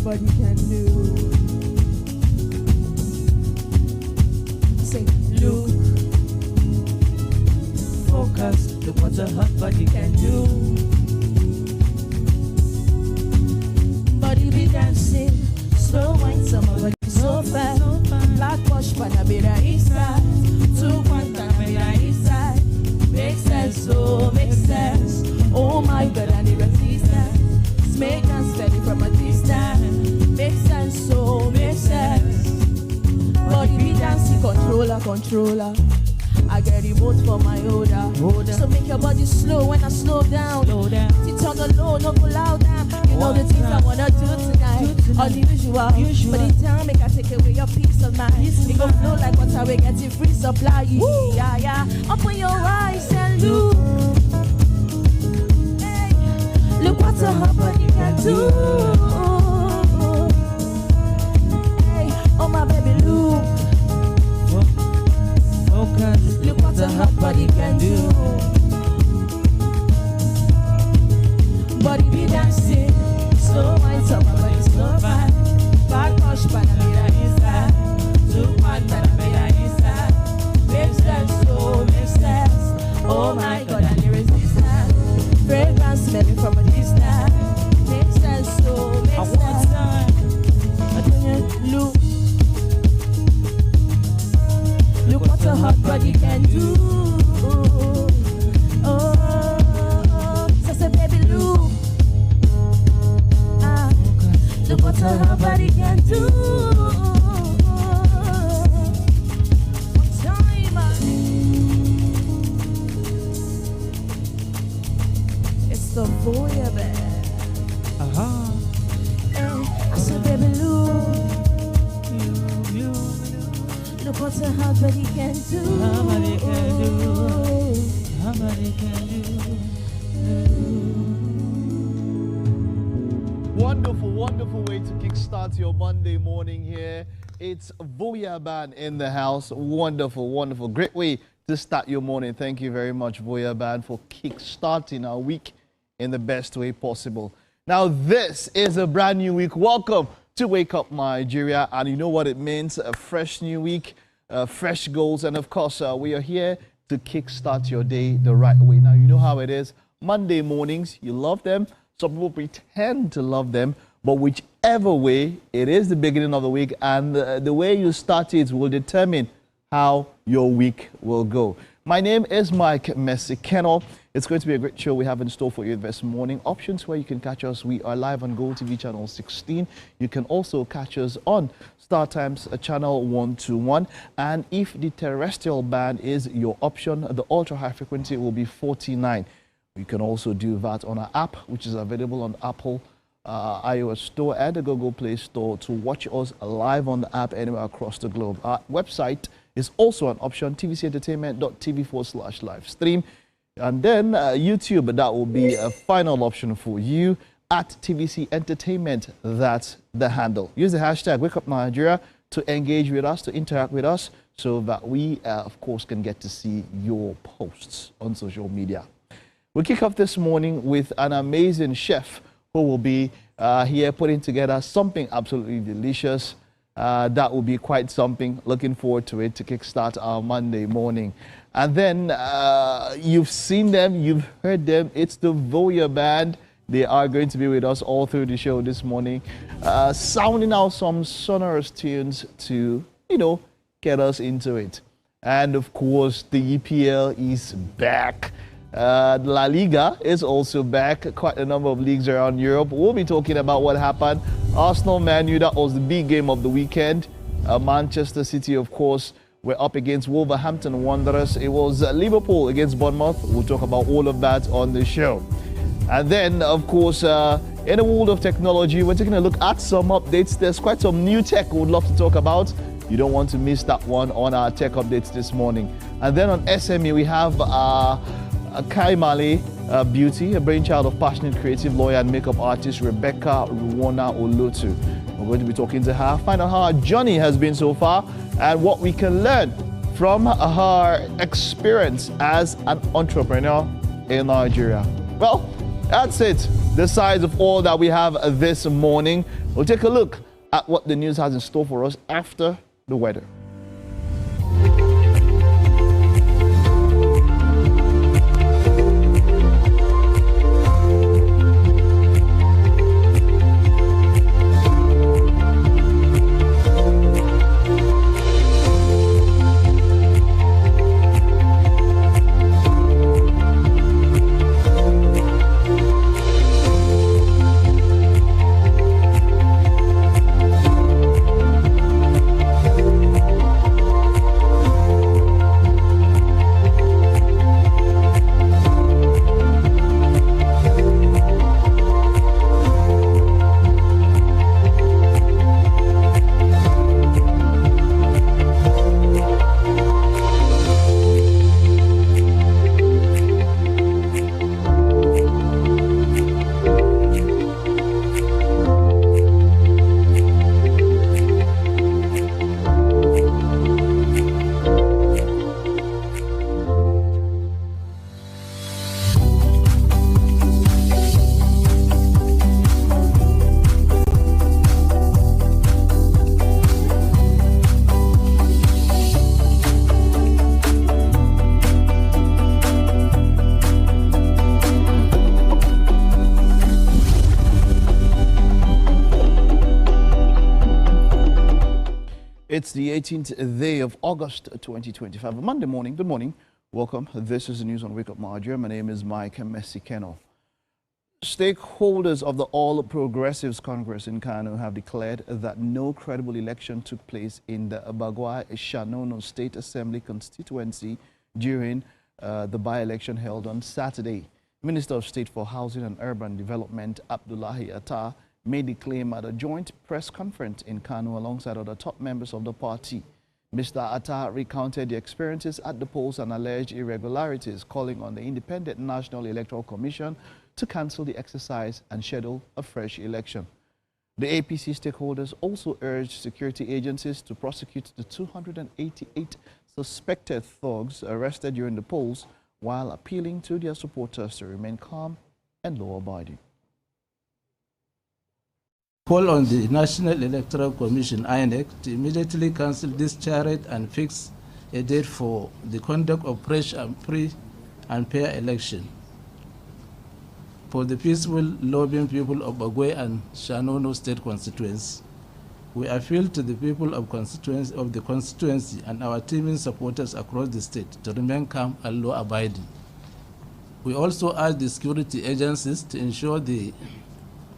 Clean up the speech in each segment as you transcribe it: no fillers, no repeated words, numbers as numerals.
body can do. Say, look, focus, look what a hot body can do. Body be dancing, slow wine, summer body so fast. Black wash, panabera inside. 2-1 panabera inside. Makes sense, oh, makes sense. Oh my God, I need resistance. Make us steady from a distance. Makes sense, oh, makes sense. Body be dancing, controller. I get remote for my order. So make your body slow when I slow down. Sit on the low, no go loud down. You know the things I wanna do tonight. All the usual. But in time, make I take away your peace of mind. It go flow like water, we get it free supply. Yeah. Open your eyes and look. Hey, look what a hot body can do. Hey, oh my baby, look. Look what a hot body can do. Body be dancing, slow wine, summer body slow fine. Bad push, panamera inside. 2-1 panamera inside. Makes sense, oh, makes sense. Oh my God, I need resistance. Fragrance smelling from a distance. Makes sense, oh, makes sense. Look. Look what a hot body can do. Oh, so say baby look. Look what a hot body can do. One time. It's the voyeur band. I said baby look. Look what a hot body can do. Somebody can do. Wonderful way to kickstart your Monday morning here. It's Voyeur Band in the house. Wonderful. Great way to start your morning. Thank you very much, Voyeur Band, for kickstarting our week in the best way possible. Now, this is a brand new week. Welcome to Wake Up Nigeria, and you know what it means, a fresh new week, fresh goals, and of course we are here to kickstart your day the right way. Now you know how it is, Monday mornings, you love them, some people pretend to love them, but whichever way, it is the beginning of the week, and the way you start it will determine how your week will go. My name is Mike Messi-Kennel. It's going to be a great show we have in store for you this morning. Options where you can catch us. We are live on GOTV channel 16. You can also catch us on StarTimes channel 121. And if the terrestrial band is your option, the ultra high frequency will be 49. You can also do that on our app, which is available on Apple iOS Store and the Google Play Store to watch us live on the app anywhere across the globe. Our website is also an option, tvcentertainment.tv/live stream. And then YouTube, that will be a final option for you at TVC Entertainment. That's the handle. Use the hashtag Wake Up Nigeria to engage with us, to interact with us, so that we, of course, can get to see your posts on social media. We'll kick off this morning with an amazing chef who will be here putting together something absolutely delicious. That will be quite something. Looking forward to it to kickstart our Monday morning. And then you've seen them, you've heard them. It's the Voyeur Band. They are going to be with us all through the show this morning, sounding out some sonorous tunes to, get us into it. And of course, the EPL is back. La Liga is also back. Quite a number of leagues around Europe. We'll be talking about what happened. Arsenal, Man U, that was the big game of the weekend. Manchester City, of course, were up against Wolverhampton Wanderers. It was Liverpool against Bournemouth. We'll talk about all of that on the show. And then, of course, in the world of technology, we're taking a look at some updates. There's quite some new tech we would love to talk about. You don't want to miss that one on our tech updates this morning. And then on SME, we have Kai Male Beauty, a brainchild of passionate creative lawyer and makeup artist Rebecca Ruona Olotu. We're going to be talking to her, find out how her journey has been so far and what we can learn from her experience as an entrepreneur in Nigeria. Well, that's it. the size of all that we have this morning. We'll take a look at what the news has in store for us after the weather. It's the 18th day of August 2025, Monday morning. Good morning. Welcome. This is the news on Wake Up Nigeria. My name is Mike Messi-Keno. Stakeholders of the All Progressives Congress in Kano have declared that no credible election took place in the Abagua-Shanono State Assembly constituency during the by-election held on Saturday. Minister of State for Housing and Urban Development Abdullahi Attah made the claim at a joint press conference in Kano alongside other top members of the party. Mr. Attah recounted the experiences at the polls and alleged irregularities, calling on the Independent National Electoral Commission to cancel the exercise and schedule a fresh election. The APC stakeholders also urged security agencies to prosecute the 288 suspected thugs arrested during the polls, while appealing to their supporters to remain calm and law-abiding. Call on the National Electoral Commission, INEC, to immediately cancel this charade and fix a date for the conduct of fresh and free and fair election. For the peaceful, lobbying people of Bagwe and Shanono state constituency, we appeal to the people of the constituency and our teaming supporters across the state to remain calm and law-abiding. We also urge the security agencies to ensure the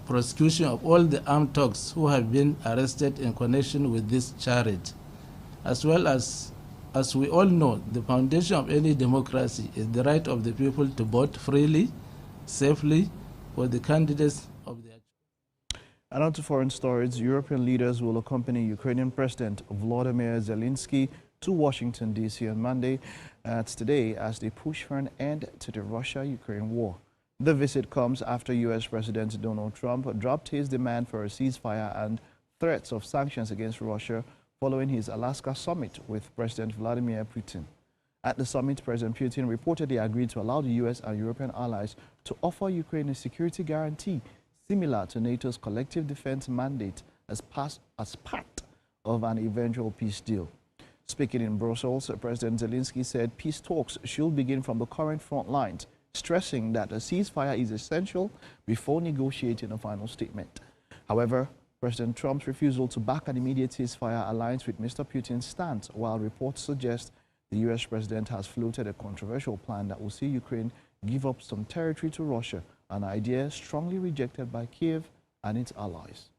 prosecution of all the armed thugs who have been arrested in connection with this charade. As well as we all know, the foundation of any democracy is the right of the people to vote freely, safely for the candidates of their choice. And on to foreign stories, European leaders will accompany Ukrainian President Volodymyr Zelensky to Washington, D.C. on Monday. That's today as they push for an end to the Russia-Ukraine war. The visit comes after U.S. President Donald Trump dropped his demand for a ceasefire and threats of sanctions against Russia following his Alaska summit with President Vladimir Putin. At the summit, President Putin reportedly agreed to allow the U.S. and European allies to offer Ukraine a security guarantee similar to NATO's collective defense mandate as part of an eventual peace deal. Speaking in Brussels, President Zelensky said peace talks should begin from the current front lines, stressing that a ceasefire is essential before negotiating a final statement. However, President Trump's refusal to back an immediate ceasefire aligns with Mr. Putin's stance, while reports suggest the U.S. president has floated a controversial plan that will see Ukraine give up some territory to Russia, an idea strongly rejected by Kiev and its allies.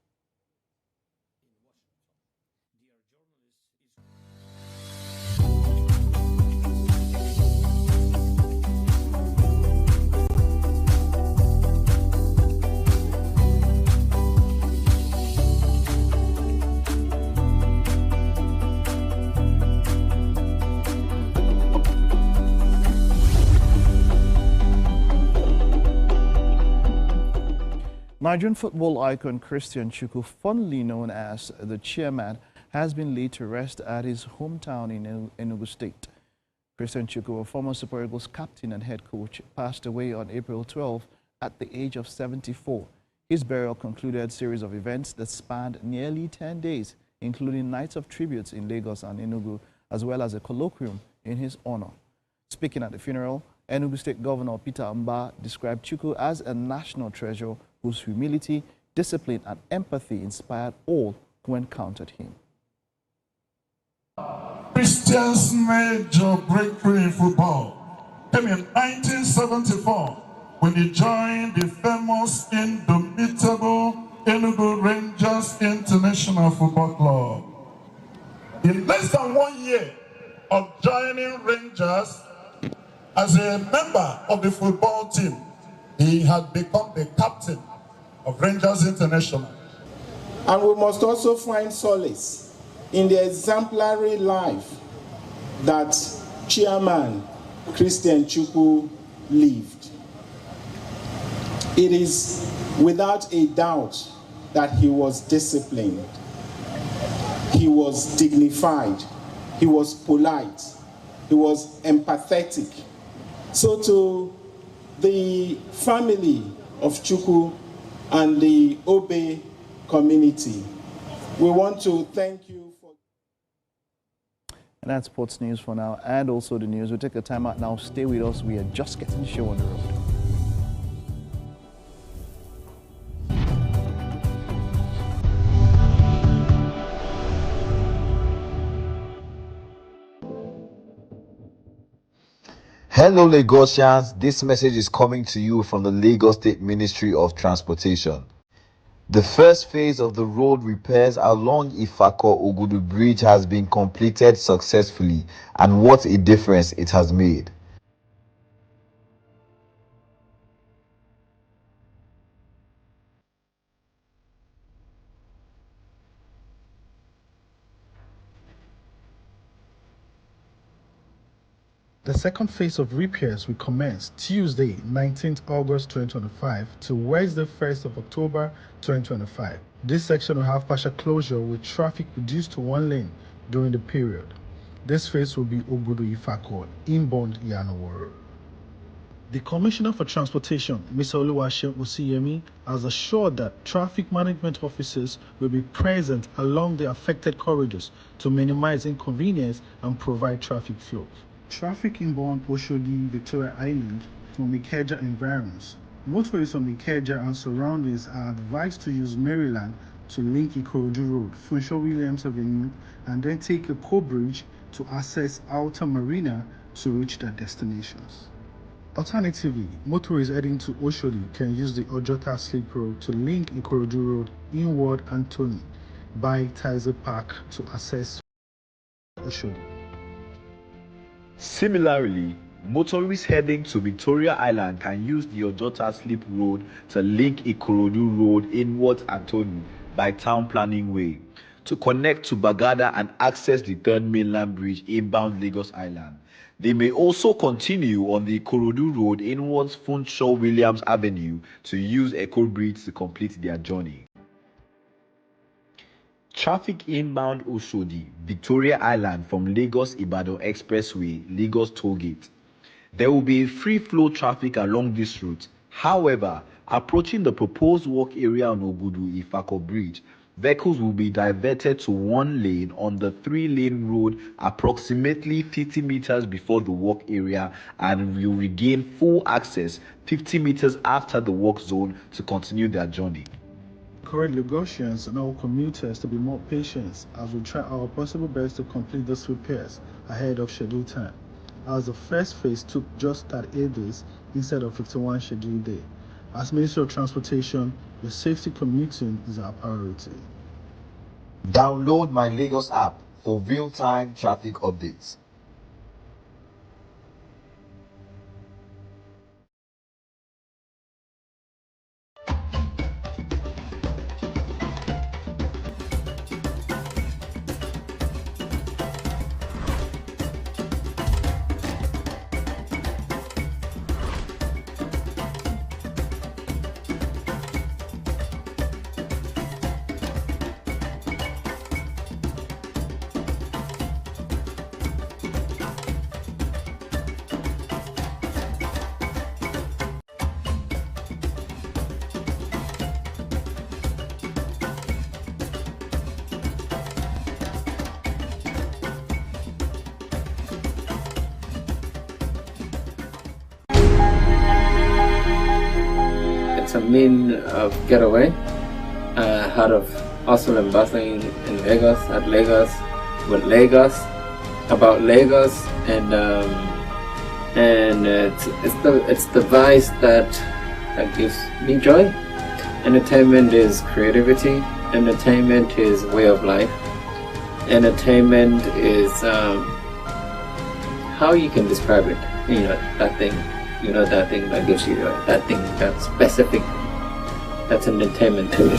Nigerian football icon Christian Chukwu, fondly known as the Chairman, has been laid to rest at his hometown in Enugu State. Christian Chukwu, a former Super Eagles captain and head coach, passed away on April 12 at the age of 74. His burial concluded a series of events that spanned nearly 10 days, including nights of tributes in Lagos and Enugu, as well as a colloquium in his honor. Speaking at the funeral, Enugu State Governor Peter Mba described Chukwu as a national treasure whose humility, discipline, and empathy inspired all who encountered him. Christian's major breakthrough in football came in 1974 when he joined the famous indomitable Enugu Rangers International Football Club. In less than 1 year of joining Rangers as a member of the football team, he had become the captain of Rangers International. And we must also find solace in the exemplary life that Chairman Christian Chukwu lived. It is without a doubt that he was disciplined, he was dignified, he was polite, he was empathetic. So to the family of Chukwu and the Obe community, we want to thank you for... And that's sports news for now, and also the news. We'll take a time out now. Stay with us. We are just getting the show on the road. Hello Lagosians, this message is coming to you from the Lagos State Ministry of Transportation. The first phase of the road repairs along Ifako-Ogudu Bridge has been completed successfully, and what a difference it has made. The second phase of repairs will commence Tuesday, 19th August 2025 to Wednesday, 1st of October 2025. This section will have partial closure with traffic reduced to one lane during the period. This phase will be Ogudu Ifako, inbound Yanowo. The Commissioner for Transportation, Mr. Oluwaseun Osiyemi, has assured that traffic management officers will be present along the affected corridors to minimize inconvenience and provide traffic flow. Traffic inbound Oshodi, Victoria Island from Ikeja environs. Motorists from Ikeja and surroundings are advised to use Maryland to link Ikorodu Road, Funshaw Williams Avenue, and then take a co-bridge to access Outer Marina to reach their destinations. Alternatively, motorists heading to Oshodi can use the Ojota Slip Road to link Ikorodu Road inward Anthony by Tizer Park to access Oshodi. Similarly, motorists heading to Victoria Island can use the Ojota Slip Road to link Ikorodu Road inward Antoni by Town Planning Way to connect to Bagada and access the third mainland bridge inbound Lagos Island. They may also continue on the Ikorodu Road inwards Funshaw Williams Avenue to use Echo Bridge to complete their journey. Traffic inbound Oshodi, Victoria Island from Lagos Ibadan Expressway, Lagos Tollgate. There will be free flow traffic along this route. However, approaching the proposed walk area on Ogudu Ifako Bridge, vehicles will be diverted to one lane on the 3-lane road approximately 50 meters before the walk area and will regain full access 50 meters after the walk zone to continue their journey. Encourage Lagosians and all commuters to be more patient as we try our possible best to complete these repairs ahead of scheduled time, as the first phase took just 38 days instead of 51 scheduled days. As Minister of Transportation, your safety commuting is our priority. Download my Lagos app for real-time traffic updates. it's a mean of getaway out of hustle and bustling in Lagos, at Lagos, with Lagos, about Lagos, and it's the vice that gives me joy. Entertainment is creativity. Entertainment is way of life. Entertainment is how you can describe it. That thing that gives you joy. That thing, that specific. That's entertainment to me.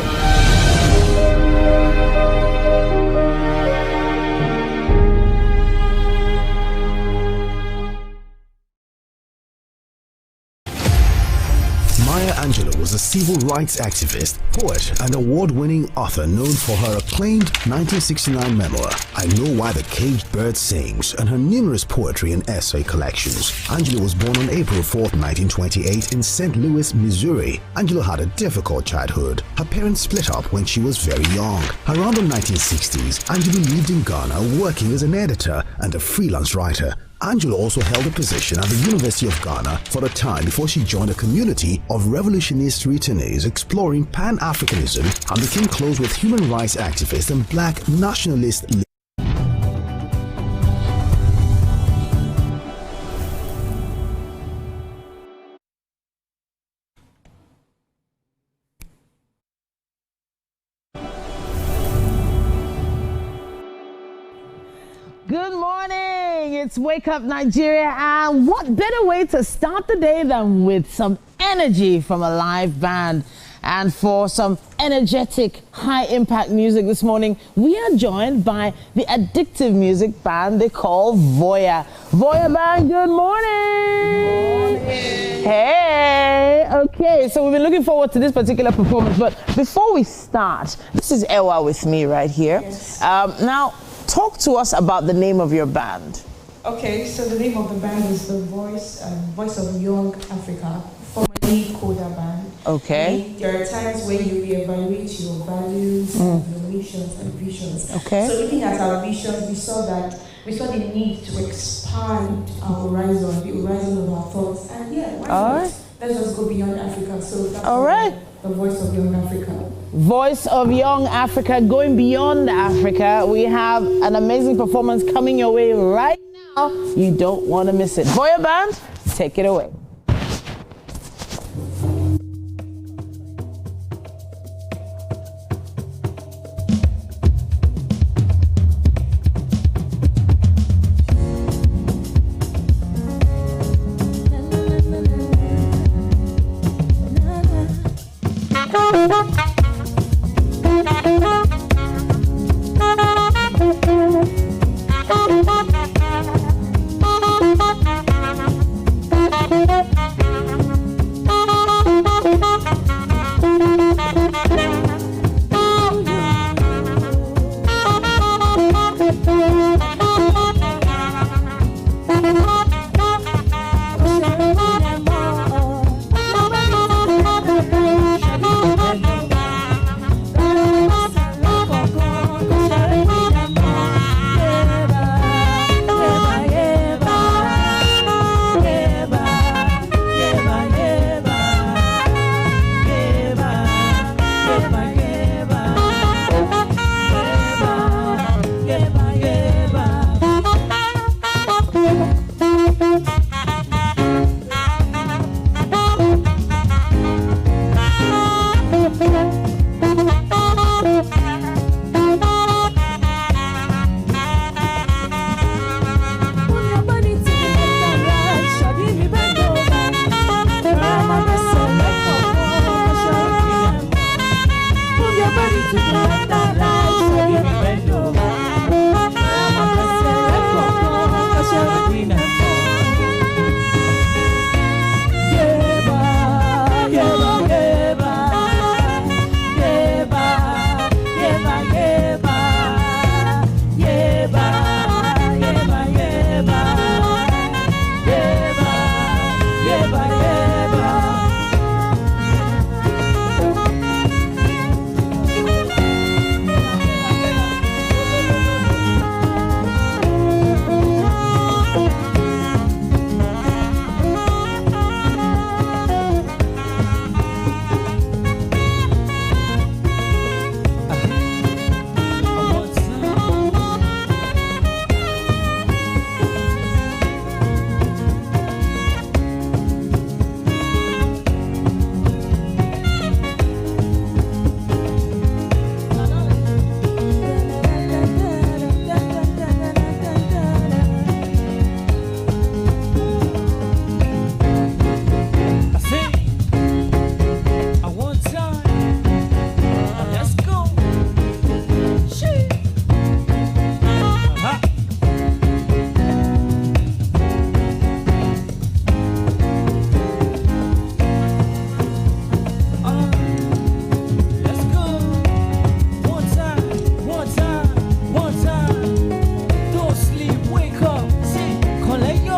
Maya Angelou was a civil rights activist, poet, and award-winning author known for her acclaimed 1969 memoir, I Know Why the Caged Bird Sings, and her numerous poetry and essay collections. Angelou was born on April 4, 1928 in St. Louis, Missouri. Angelou had a difficult childhood. Her parents split up when she was very young. Around the 1960s, Angelou lived in Ghana working as an editor and a freelance writer. Angelou also held a position at the University of Ghana for a time before she joined a community of revolutionist returnees exploring Pan-Africanism and became close with human rights activists and black nationalist leaders. Good morning, it's Wake Up Nigeria, and what better way to start the day than with some energy from a live band. And for some energetic, high-impact music this morning, we are joined by the addictive music band they call Voya. Voya Band, good morning! Good morning! Hey! Okay, so we've been looking forward to this particular performance, but before we start, this is Ewa with me right here. Yes. Now, talk to us about the name of your band. Okay, so the name of the band is the Voice of Young Africa, formerly Coda Band. Okay. And there are times when you reevaluate your values, and your missions and visions. Okay. So looking at our visions, we saw the need to expand our horizon, the horizon of our thoughts, and why not? Let's just go beyond Africa. So that's the Voice of Young Africa. Voice of Young Africa, going beyond Africa. We have an amazing performance coming your way right now. You don't want to miss it. Voya Band, take it away.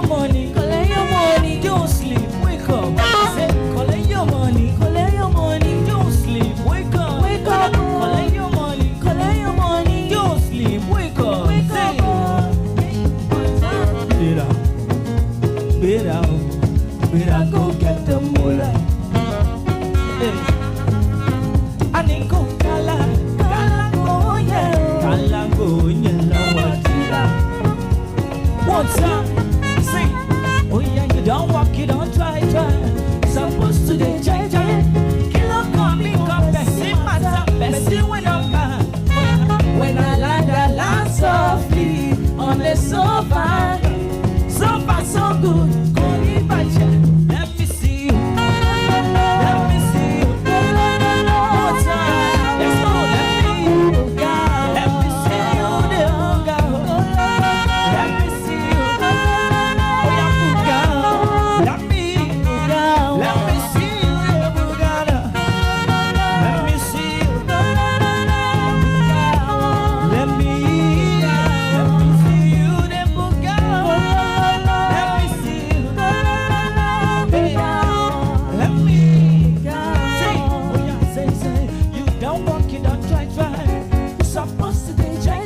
your money, don't sleep, wake up. Say, collect your money, don't sleep, wake up. Collect your money, don't sleep, wake up. Say, better go get the moolah. I need go kala, oh yeah, go yeah, one time, say, oh yeah, you don't walk, you don't try. Supposed to dey try. Kilo come, pick up, person matter, person when I'm mad. When I land softly on the sofa, so good, go in my chair. Let me see you. One time, let's go, let me see you, let me see you. Oh yeah, let me see you, Bugada. Let me see you. Let me see you, the Bugada. Let me see you. Let me say, oh yeah, say. You don't walk, you don't try. You supposed to dey try.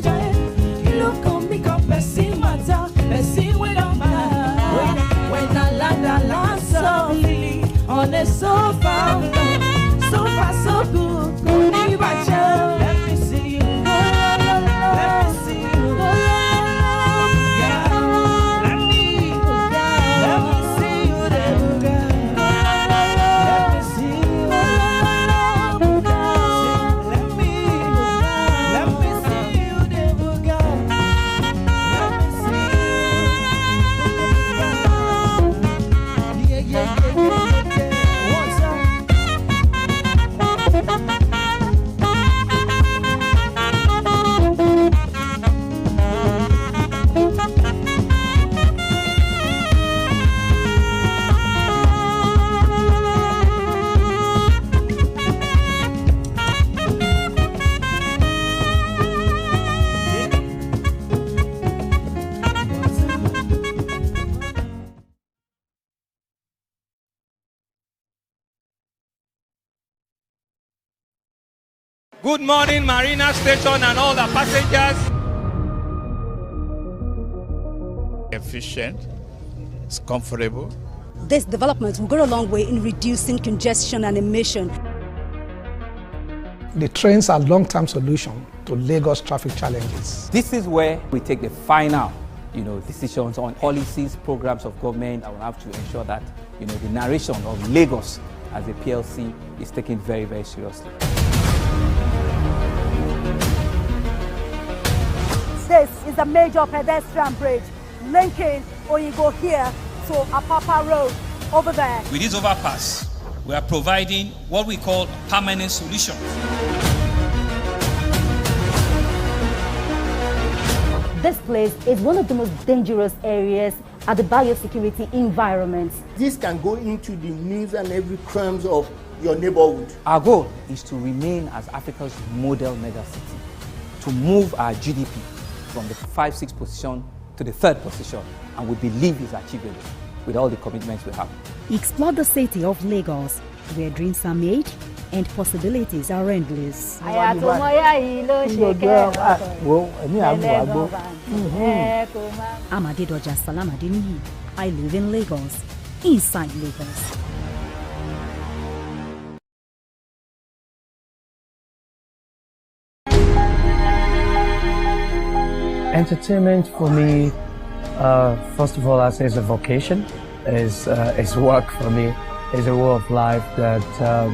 You look on me, come person matter, person without matter. When I land softly on the sofa, so good, go leave my chair. Let me see you. Let me see you. Yeah. Let me see you there. Let me see you. Let me see you there. Let me see you. Yeah. What's up? Good morning, Marina Station and all the passengers. Efficient, it's comfortable. This development will go a long way in reducing congestion and emission. The trains are a long-term solution to Lagos traffic challenges. This is where we take the final, decisions on policies, programs of government. I will have to ensure that, the narration of Lagos as a PLC is taken very, very seriously. This is a major pedestrian bridge linking Oyingo here to Apapa Road over there. With this overpass, we are providing what we call a permanent solution. This place is one of the most dangerous areas at the biosecurity environment. This can go into the news and every crimes of your neighborhood. Our goal is to remain as Africa's model megacity, to move our GDP from the 5-6 position to the 3rd position, and we believe it's achievable with all the commitments we have. Explore the city of Lagos, where dreams are made and possibilities are endless. Amadedoja Salamadini. I live in Lagos, inside Lagos. Entertainment for me, first of all, I say is a vocation, is work for me, is a way of life that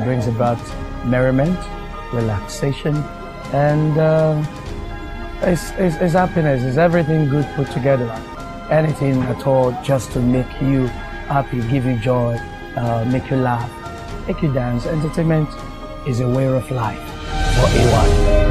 brings about merriment, relaxation, and it's happiness, it's everything good put together. Anything at all just to make you happy, give you joy, make you laugh, make you dance. Entertainment is a way of life for anyone.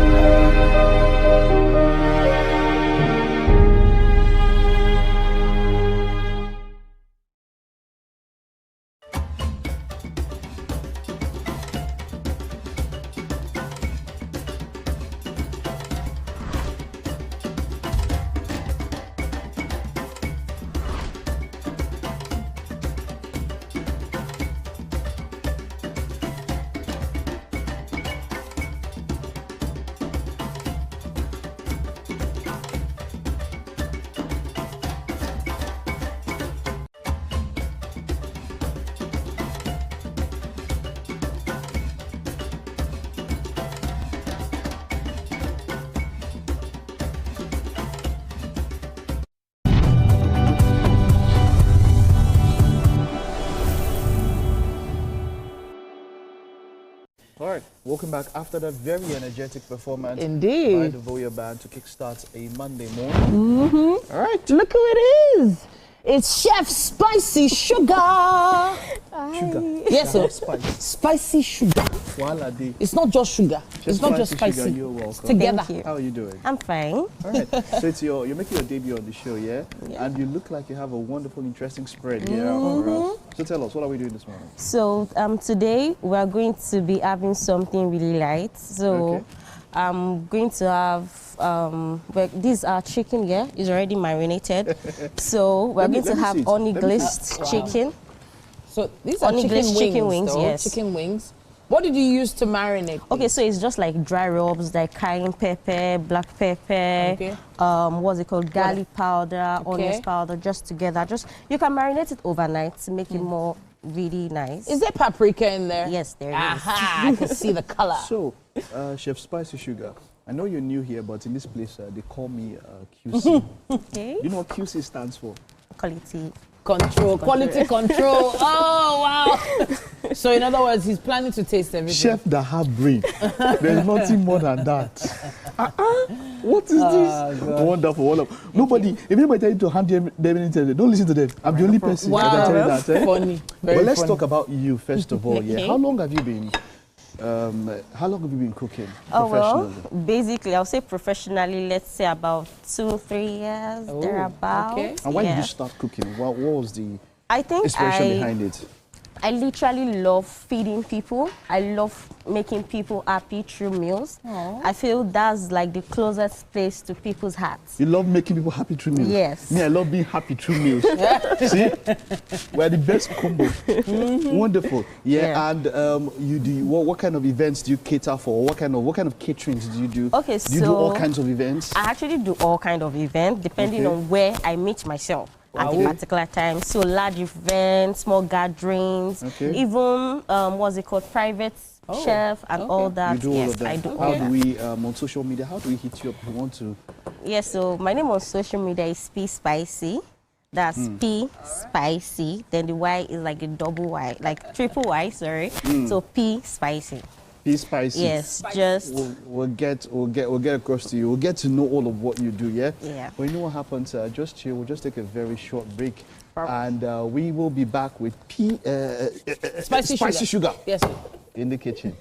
right, welcome back after that very energetic performance Indeed. by the Voya Band to kickstart a Monday morning. All right. Look who it is. It's Chef Spicy Sugar. Sugar. Yes, sir. Spice. Spicy Sugar. It's not just sugar. It's not just spicy. Sugar, you're welcome. It's together. How are you doing? I'm fine. All right. So it's you're making your debut on the show, yeah? And you look like you have a wonderful, interesting spread here for us. So tell us, what are we doing this morning? So today we are going to be having something really light. So I'm going to have this is our chicken here. It's already marinated. So we're going to have honey glazed chicken. So these are chicken wings, yes. Chicken wings. What did you use to marinate? Okay, so it's just like dry rubs, like cayenne pepper, black pepper, what's it called, garlic powder, onion powder, just together. You can marinate it overnight to make it more really nice. Is there paprika in there? Yes, there is. Aha, I can see the color. So, Chef Spicy Sugar, I know you're new here, but in this place they call me QC. Okay. You know what QC stands for? Quality control. Quality control. Oh, wow. So, in other words, he's planning to taste everything. Chef that have brain. There's nothing more than that. What is this? Wonderful, wonderful. Nobody, if anybody tell you to hand them anything, don't listen to them. I'm the only person that can tell you that. Funny. Very Well, let's funny. talk about you first of all. Yeah. How long have you been cooking professionally? Well, basically, I'll say professionally, let's say about 2-3 years, thereabouts. Okay. And why did you start cooking? What was the inspiration behind it? I literally love feeding people. I love making people happy through meals. I feel that's like the closest place to people's hearts. You love making people happy through meals? Yes. Me, I love being happy through meals. See? We're the best combo. Wonderful. Yeah, and you do what kind of events do you cater for? What kind of caterings do you do? Okay, do you do all kinds of events? I actually do all kinds of events depending on where I meet myself at the particular time. So large events, small gatherings, even what's it called, private chef and all that. You do all of that. I do. How do we on social media? How do we hit you up if we want to? Yes. So my name on social media is P Spicy. That's P Spicy. Then the Y is like a double Y, like triple Y. Sorry. So P Spicy. P Spicy. Yes, just we'll get across to you. We'll get to know all of what you do. Yeah. Yeah. But you know what happens? Just chill. We'll just take a very short break, and we will be back with Spicy Sugar. Yes, sir. In the kitchen.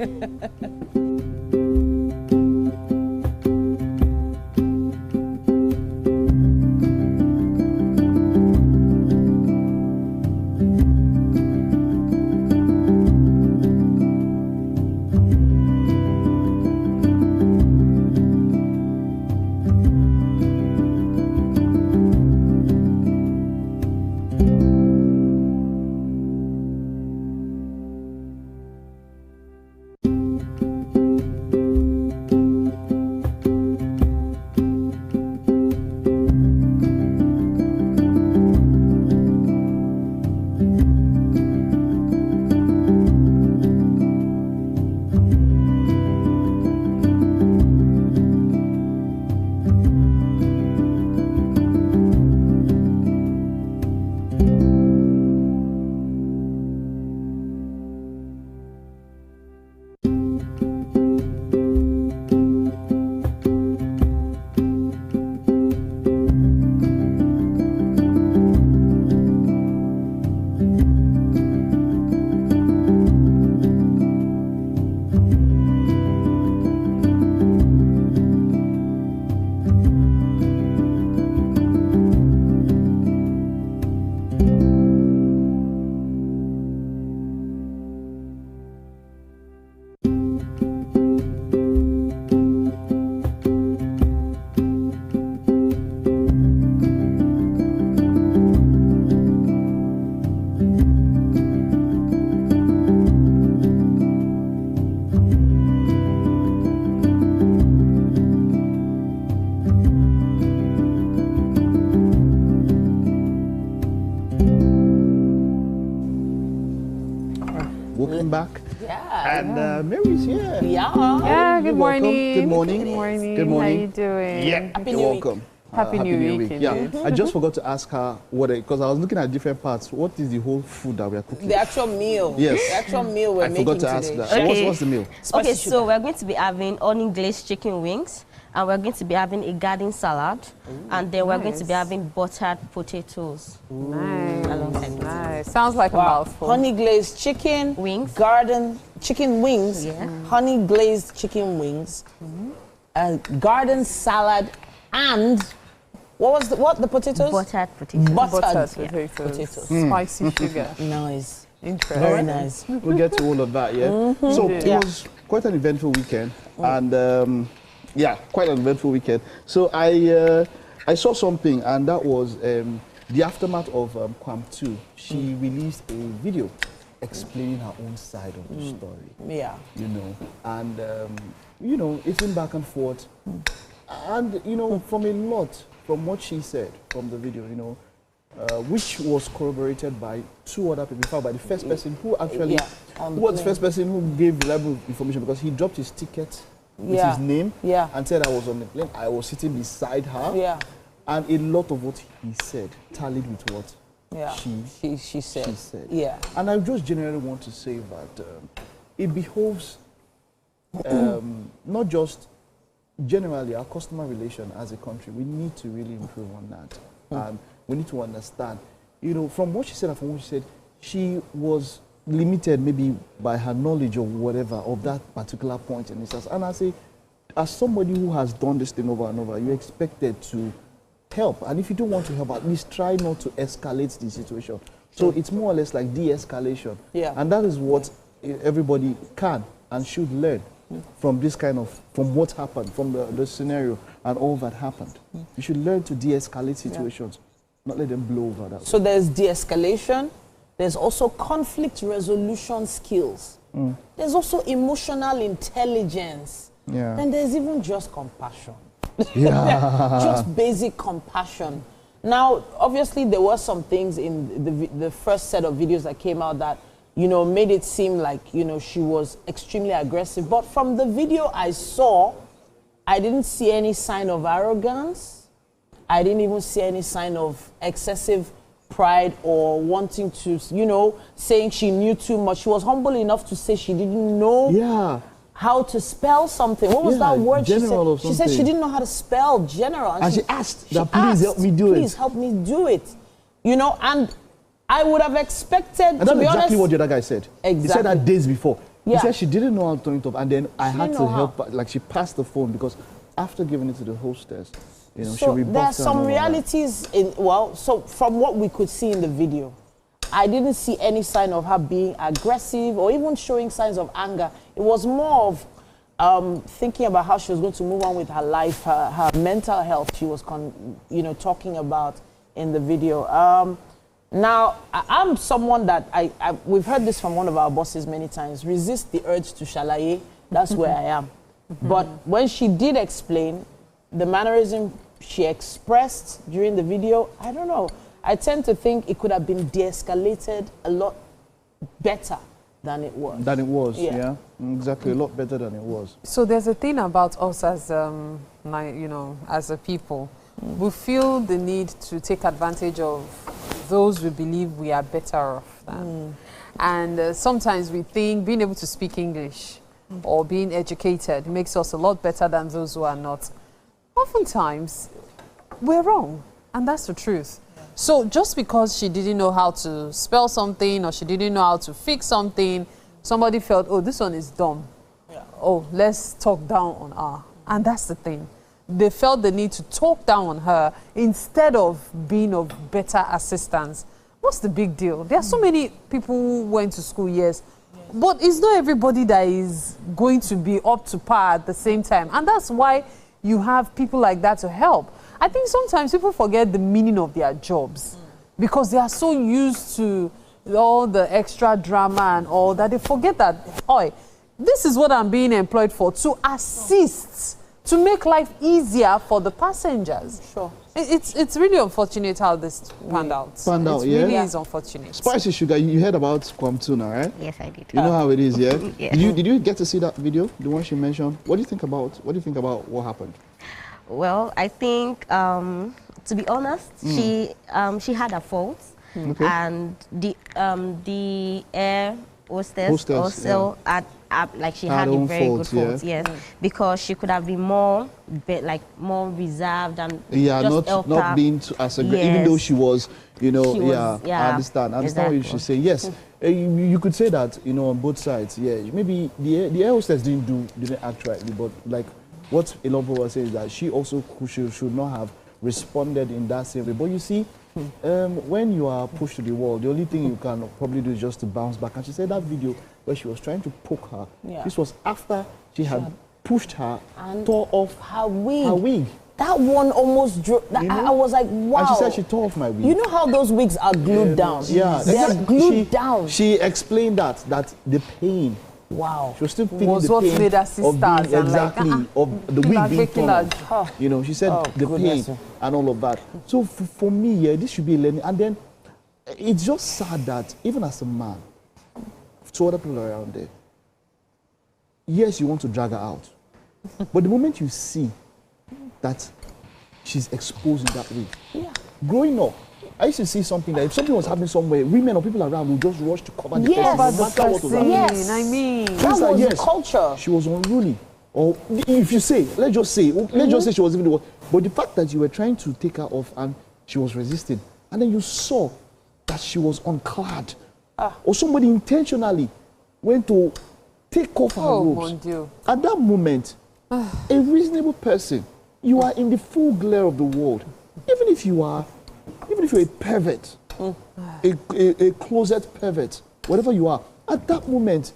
Back. Yeah. And Mary's here. Yeah. Yeah, good morning. Good morning. Good morning. Good morning. How you doing? Yeah. You're welcome. Happy New Week. Yeah, I just forgot to ask her what, because I was looking at different parts. What is the whole food that we are cooking? The actual meal. Yes. The actual meal we're making today. I forgot to ask that. Okay. What's the meal? Okay, so we're going to be having onion glazed chicken wings, and we're going to be having a garden salad, and then we're going to be having buttered potatoes. Nice. Sounds like a mouthful. Honey glazed chicken wings, garden chicken wings, honey glazed chicken wings, garden salad, and what was the potatoes? Buttered potatoes. Buttered potatoes. Spicy sugar. Nice. Interesting. Very nice. We'll get to all of that, yeah? So it was quite an eventful weekend, and yeah, quite an eventful weekend. So I saw something, and that was the aftermath of Kwam 2. She released a video explaining her own side of the story. Yeah. You know, and you know, it's been back and forth, and you know, from what she said from the video, you know, which was corroborated by 2 other people. In fact, by the first person who actually, who was the first person who gave reliable information, because he dropped his ticket with his name and said I was on the plane. I was sitting beside her, and a lot of what he said tallied with what she said. Yeah. And I just generally want to say that it behoves not just generally our customer relation as a country. We need to really improve on that. And we need to understand, you know, from what she said and from what she said, she was limited maybe by her knowledge or whatever of that particular point in instance. And I say, as somebody who has done this thing over and over, you're expected to help. And if you don't want to help, at least try not to escalate the situation. So it's more or less like de-escalation. Yeah. And that is what everybody can and should learn from this kind of, from what happened, from the scenario and all that happened. You should learn to de-escalate situations, not let them blow over that. So there's de-escalation, there's also conflict resolution skills. There's also emotional intelligence. Yeah. And there's even just compassion. Yeah. Just basic compassion. Now, obviously, there were some things in the first set of videos that came out that, you know, made it seem like, you know, she was extremely aggressive. But from the video I saw, I didn't see any sign of arrogance. I didn't even see any sign of excessive pride or wanting to, you know, saying she knew too much. She was humble enough to say she didn't know how to spell something. What was that word she said? She said she didn't know how to spell general. And she asked that, please help me do it. Please help me do it. You know, and I would have expected, and that's exactly what the other guy said. Exactly. He said that days before. Yeah. He said she didn't know how to turn it off, and then I had to help her. Like, she passed the phone because after giving it to the hostess, you know, so she rebuffed there are some realities in, well, so from what we could see in the video, I didn't see any sign of her being aggressive or even showing signs of anger. It was more of thinking about how she was going to move on with her life, her mental health she was, you know, talking about in the video. Now, I'm someone that, we've heard this from one of our bosses many times, resist the urge to shalaye, that's where I am. But when she did explain, the mannerism she expressed during the video, I don't know, I tend to think it could have been de-escalated a lot better than it was. Yeah. Exactly, a lot better than it was. So there's a thing about us as, you know, as a people. We feel the need to take advantage of those we believe we are better off than. And sometimes we think being able to speak English or being educated makes us a lot better than those who are not. Oftentimes, we're wrong, and that's the truth. So just because she didn't know how to spell something or she didn't know how to fix something, somebody felt, oh, this one is dumb. Oh, let's talk down on her. And that's the thing. They felt the need to talk down on her instead of being of better assistance. What's the big deal? There are so many people who went to school, yes, but it's not everybody that is going to be up to par at the same time. And that's why you have people like that to help. I think sometimes people forget the meaning of their jobs because they are so used to all the extra drama and all that. They forget that, oi, this is what I'm being employed for, to assist, to make life easier for the passengers. Sure. It's really unfortunate how this panned out. It really is unfortunate. Spicy Sugar, you heard about Kwamtuna, right? Yes, I did. You know how it is, yeah? Yeah. Did you get to see that video, the one she mentioned? What do you think about what happened? Well, I think, to be honest, she had her faults, and the air hostess also had she had a very good fault, yes, because she could have been more reserved and just not being as aggressive, even though she was, you know, I understand what you should say. Yes, you could say that, you know, on both sides. Yeah, maybe the air hostess didn't act rightly, but like what Ilombo was saying is that she also should not have responded in that same way. But you see, when you are pushed to the wall, the only thing you can probably do is just to bounce back. And she said that video where she was trying to poke her, this was after she had pushed her and tore off her wig. That one almost drew. I was like, wow. And she said she tore off my wig. You know how those wigs are glued down? Yeah, they're glued down. She explained that the pain. Wow. She was still feeling the pain of the wig being torn off. You know, she said the pain and all of that. So for me, yeah, this should be learning. And then it's just sad that even as a man, to other people around there, yes, you want to drag her out. But the moment you see that she's exposed in that way, growing up, I used to see something that if something was happening somewhere, women or people around would just rush to cover the person, no matter what was happening. Yes, I mean, that was the culture. She was unruly. Or if you say, let's just say she was even the one. But the fact that you were trying to take her off and she was resisting, and then you saw that she was unclad, or somebody intentionally went to take off her robes. At that moment, a reasonable person, you are in the full glare of the world. Even if you're a pervert, a closet pervert, whatever you are, at that moment,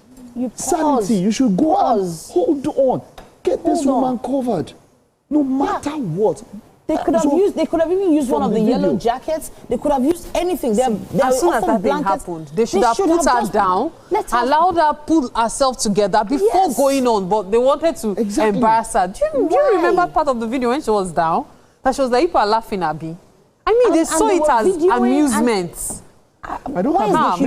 sanity, you should go and hold on, get this woman covered, no matter what. They could have even used one of the yellow jackets. They could have used anything. As soon as that thing happened, they should have put her down, allowed her pull herself together before going on. But they wanted to embarrass her. Do you remember part of the video when she was down? That she was like, people are laughing at me. I mean, they saw it as amusement. I don't have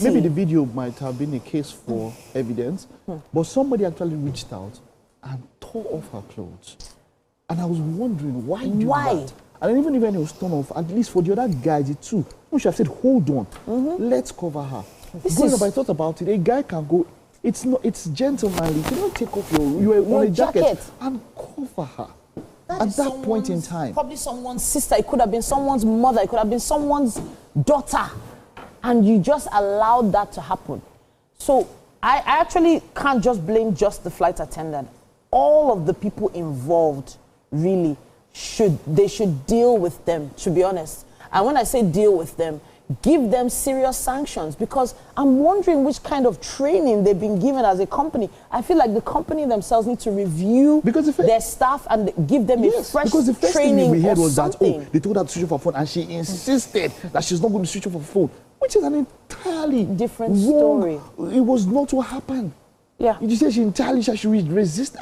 maybe the video might have been a case for evidence, but somebody actually reached out and tore off her clothes. And I was wondering, why do that? And even if it was torn off, at least for the other guys, it too, we should have said, hold on, let's cover her. Because I thought about it, a guy can go, it's gentlemanly. You don't take off your jacket and cover her. At that point in time. Probably someone's sister, it could have been someone's mother, it could have been someone's daughter. And you just allowed that to happen. So I actually can't just blame just the flight attendant. All of the people involved really should deal with them, to be honest. And when I say deal with them, give them serious sanctions, because I'm wondering which kind of training they've been given as a company. I feel like the company themselves need to review their staff and give them a fresh because the first training thing we heard was something. that, they told her to switch off her phone, and she insisted that she's not going to switch off her phone, which is an entirely different story. It was not what happened. Yeah. You just said she entirely should resist.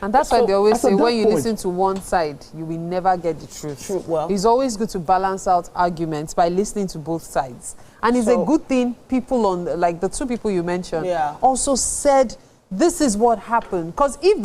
And that's why they always say when you listen to one side, you will never get the truth. Well, it's always good to balance out arguments by listening to both sides. And it's a good thing people on, like the two people you mentioned, also said this is what happened. Because if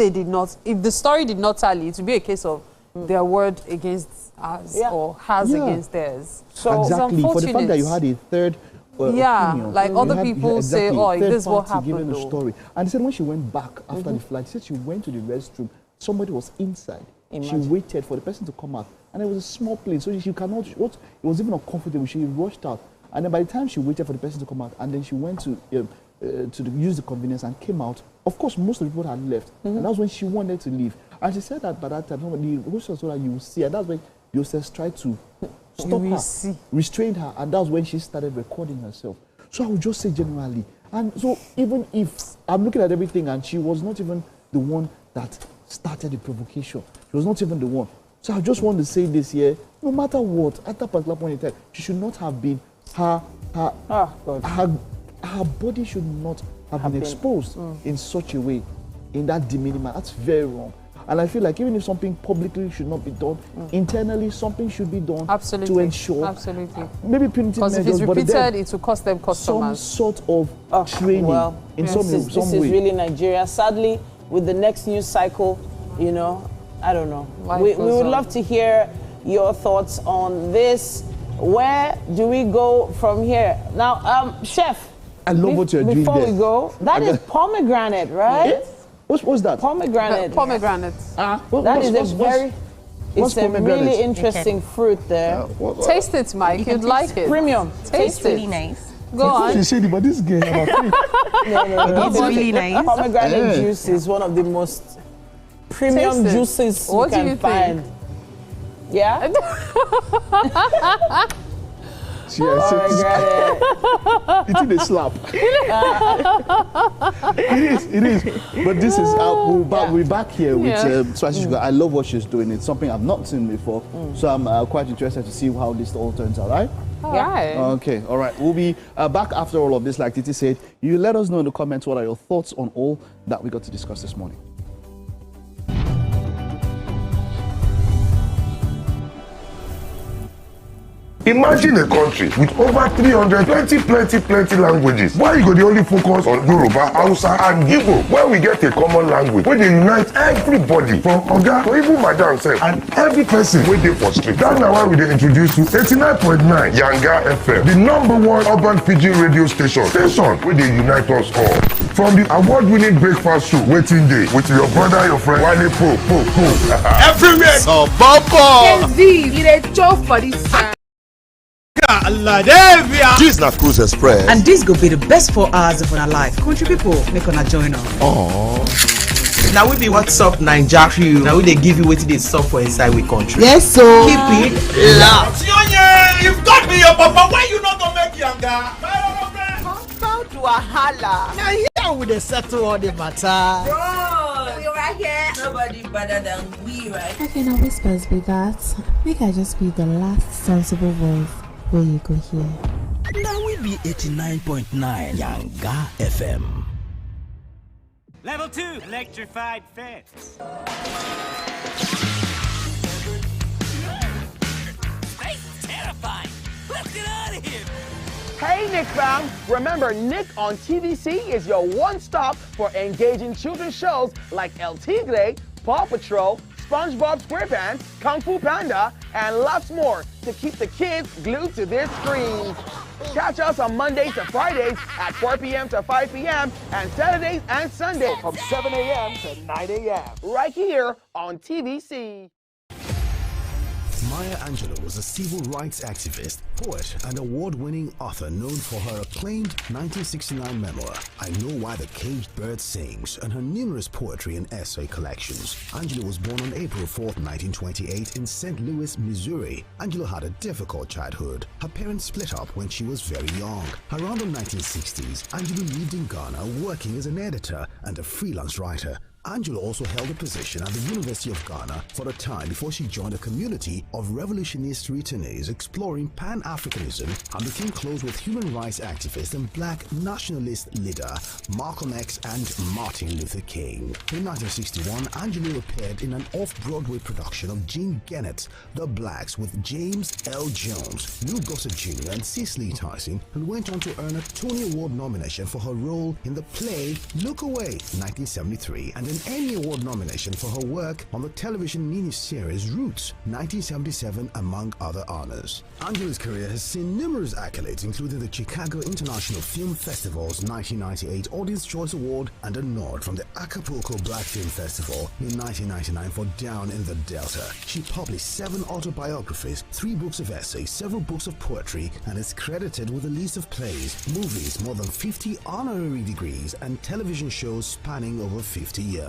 the story did not tally, it would be a case of their word against ours or hers against theirs. So exactly. For the fact that you had a third opinion. Like other people say, oh, this is what happened. Giving a story. And they said when she went back after the flight, she said she went to the restroom. Somebody was inside. Imagine. She waited for the person to come out. And it was a small place, so she cannot, it was even uncomfortable. She rushed out. And then by the time she waited for the person to come out, and then she went to use the convenience and came out, of course, most of the people had left. And that was when she wanted to leave. And she said that by that time, the hostess told her, you will see. And that's when the hostess tried to stop her, restrained her, and that's when she started recording herself. So I would just say generally, and so even if I'm looking at everything and she was not even the one that started the provocation, she was not even the one. So I just want to say this here, no matter what, at that particular point in time, she should not have been, her body should not have been exposed in such a way, in that demeaning manner. That's very wrong. And I feel like even if something publicly should not be done, internally something should be done to ensure. Maybe punitive measures, because if it's repeated, it will cost them customers. Some sort of training in some way. This is really Nigeria. Sadly, with the next news cycle, you know, I don't know. We would love to hear your thoughts on this. Where do we go from here? Now, Chef, I love what you're doing before there. we go, that is pomegranate, right? Yes. What's that? Pomegranate. Pomegranate. That is a very, it's a really interesting fruit there. Taste it, Mike. You'd like it. Premium. Taste it. Really nice. Go on. She's shady, but this game about three. It's really nice. Pomegranate juice is one of the most premium juices What you do can you find. think? Yeah? It's in a slap. It is. But this is we're back here with spicy sugar. I love what she's doing. It's something I've not seen before. So I'm quite interested to see how this all turns out, right? Right. Okay, all right. We'll be back after all of this. Like Titi said, you let us know in the comments what are your thoughts on all that we got to discuss this morning. Imagine a country with over 320 plenty languages. Why you go the only focus on Yoruba, Hausa and Igbo? Where we get a common language where they unite everybody from Oga to even Madam self and every person wey dey for street. That's why we dey introduce you 89.9 Yanga FM, the #1 urban pidgin radio station where they unite us all. From the award-winning breakfast show Waiting Day with your brother, your friend Wale Po. Everywhere. So Bobo. You dey joke for this side. This na Cruise Express. And this go be the best 4 hours of our life. Country people, make una join us. Now we be What's Up Naija crew. Now we dey give you wetin dey sup for inside we country. Yes, so keep it locked. You've got me your papa. Why you not gonna make Yanga? About wahala. Now here we dey settle all the matter. Bro, we right here. Nobody better than we, right? Okay, now whispers be that. Make I just be the last sensible voice where you go here. Now we be 89.9 Yanga FM. Level 2, electrified fence. Space terrifying. Let's get out of here. Hey Nick fam! Remember, Nick on TVC is your one-stop for engaging children's shows like El Tigre, Paw Patrol, SpongeBob SquarePants, Kung Fu Panda, and lots more to keep the kids glued to their screens. Catch us on Mondays to Fridays at 4 p.m. to 5 p.m. and Saturdays and Sundays from 7 a.m. to 9 a.m. right here on TVC. Maya Angelou was a civil rights activist, poet, and award-winning author known for her acclaimed 1969 memoir, I Know Why the Caged Bird Sings, and her numerous poetry and essay collections. Angelou was born on April 4, 1928 in St. Louis, Missouri. Angelou had a difficult childhood. Her parents split up when she was very young. Around the 1960s, Angelou lived in Ghana working as an editor and a freelance writer. Angelou also held a position at the University of Ghana for a time before she joined a community of revolutionist returnees exploring Pan-Africanism and became close with human rights activist and black nationalist leader Malcolm X and Martin Luther King. In 1961, Angelou appeared in an off-Broadway production of Jean Gennett's The Blacks with James L. Jones, Lou Gossett Jr. and Cicely Tyson, and went on to earn a Tony Award nomination for her role in the play Look Away, 1973, and an Emmy Award nomination for her work on the television miniseries Roots, 1977, among other honors. Angelou's career has seen numerous accolades, including the Chicago International Film Festival's 1998 Audience Choice Award and a nod from the Acapulco Black Film Festival in 1999 for Down in the Delta. She published 7 autobiographies, 3 books of essays, several books of poetry, and is credited with a list of plays, movies, more than 50 honorary degrees, and television shows spanning over 50 years.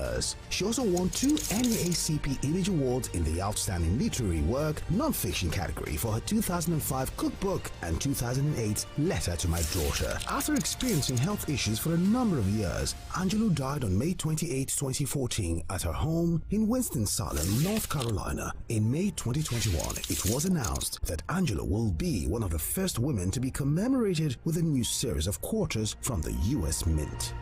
She also won 2 NAACP Image Awards in the Outstanding Literary Work Non-Fiction category for her 2005 cookbook and 2008 Letter to My Daughter. After experiencing health issues for a number of years, Angelou died on May 28, 2014 at her home in Winston-Salem, North Carolina. In May 2021, it was announced that Angelou will be one of the first women to be commemorated with a new series of quarters from the U.S. Mint.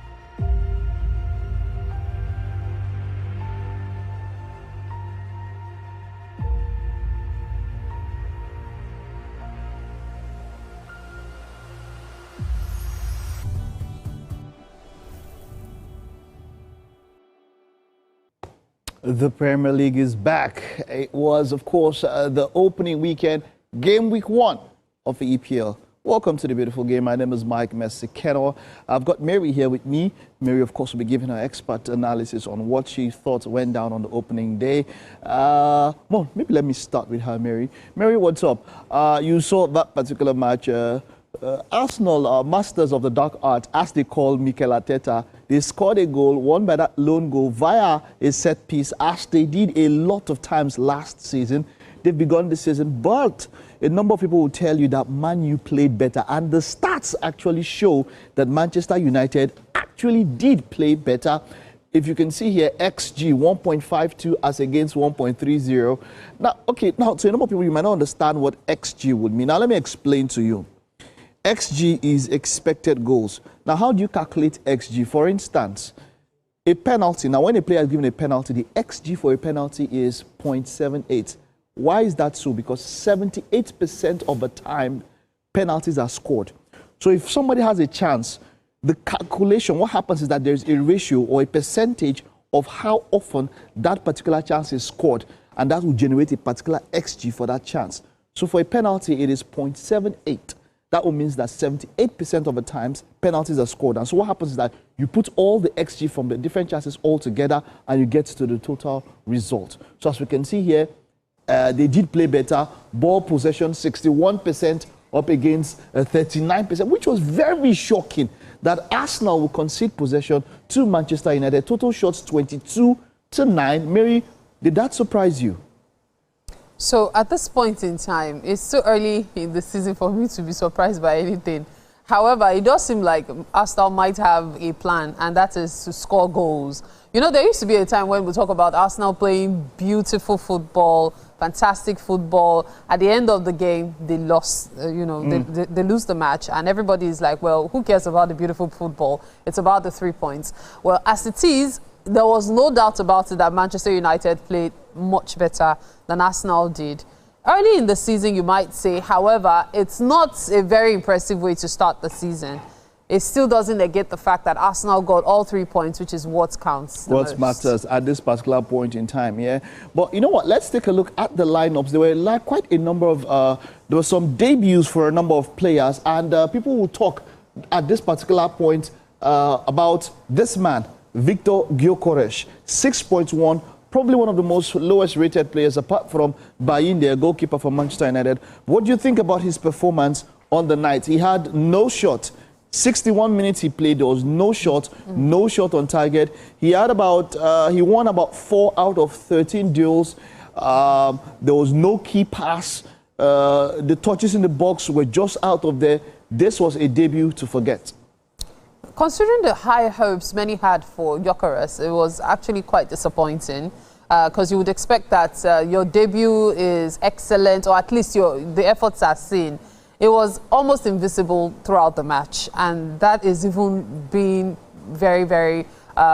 The Premier League is back. It was, of course, the opening weekend, game week 1 of the EPL. Welcome to the beautiful game. My name is Mike Messi-Keno. I've got Mary here with me. Mary, of course, will be giving her expert analysis on what she thought went down on the opening day. Well, maybe let me start with her, Mary. Mary, what's up? You saw that particular match. Arsenal, masters of the dark art, as they call Mikel Arteta, they scored a goal, won by that lone goal via a set piece, as they did a lot of times last season. They've begun the season, but a number of people will tell you that Man U played better, and the stats actually show that Manchester United actually did play better. If you can see here, XG 1.52 as against 1.30. Now, okay, now to a number of people, you might not understand what XG would mean. Now, let me explain to you. XG is expected goals. Now, how do you calculate XG? For instance, a penalty. Now, when a player is given a penalty, the XG for a penalty is 0.78. Why is that so? Because 78% of the time, penalties are scored. So if somebody has a chance, the calculation, what happens is that there's a ratio or a percentage of how often that particular chance is scored, and that will generate a particular XG for that chance. So for a penalty, it is 0.78. That will mean that 78% of the times penalties are scored. And so what happens is that you put all the XG from the different chances all together and you get to the total result. So as we can see here, they did play better. Ball possession 61% up against 39%, which was very shocking that Arsenal will concede possession to Manchester United. Total shots 22-9. Mary, did that surprise you? So at this point in time, it's too early in the season for me to be surprised by anything. However, it does seem like Arsenal might have a plan, and that is to score goals. You know, there used to be a time when we talk about Arsenal playing beautiful football, fantastic football. At the end of the game, they lost, they lose the match, and everybody is like, well, who cares about the beautiful football? It's about the 3 points. Well, as it is, there was no doubt about it that Manchester United played much better than Arsenal did. Early in the season, you might say, however, it's not a very impressive way to start the season. It still doesn't negate the fact that Arsenal got all 3 points, which is what counts the most. What matters at this particular point in time, yeah. But you know what? Let's take a look at the lineups. There were like quite a number of, there were some debuts for a number of players, and people will talk at this particular point about this man, Victor Gyökeres, 6.1, probably one of the most lowest rated players apart from Bayin, their goalkeeper for Manchester United. What do you think about his performance on the night? He had no shot. 61 minutes he played, there was no shot, no shot on target. He had about, he won about 4 out of 13 duels. There was no key pass. The touches in the box were just out of there. This was a debut to forget. Considering the high hopes many had for Gyökeres, it was actually quite disappointing because you would expect that your debut is excellent, or at least the efforts are seen. It was almost invisible throughout the match, and that is even being very, very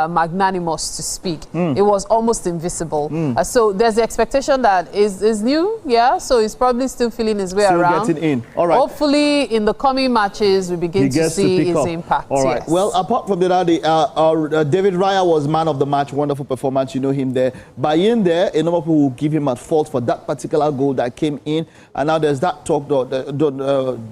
magnanimous to speak. It was almost invisible. So there's the expectation that is new, yeah, so he's probably still feeling his way around. Getting in. All right. Hopefully in the coming matches we begin to see his impact. All right. Yes. Well, apart from that, David Raya was man of the match. Wonderful performance, you know him there. Bayin there, a number of people will give him at fault for that particular goal that came in, and now there's that talk that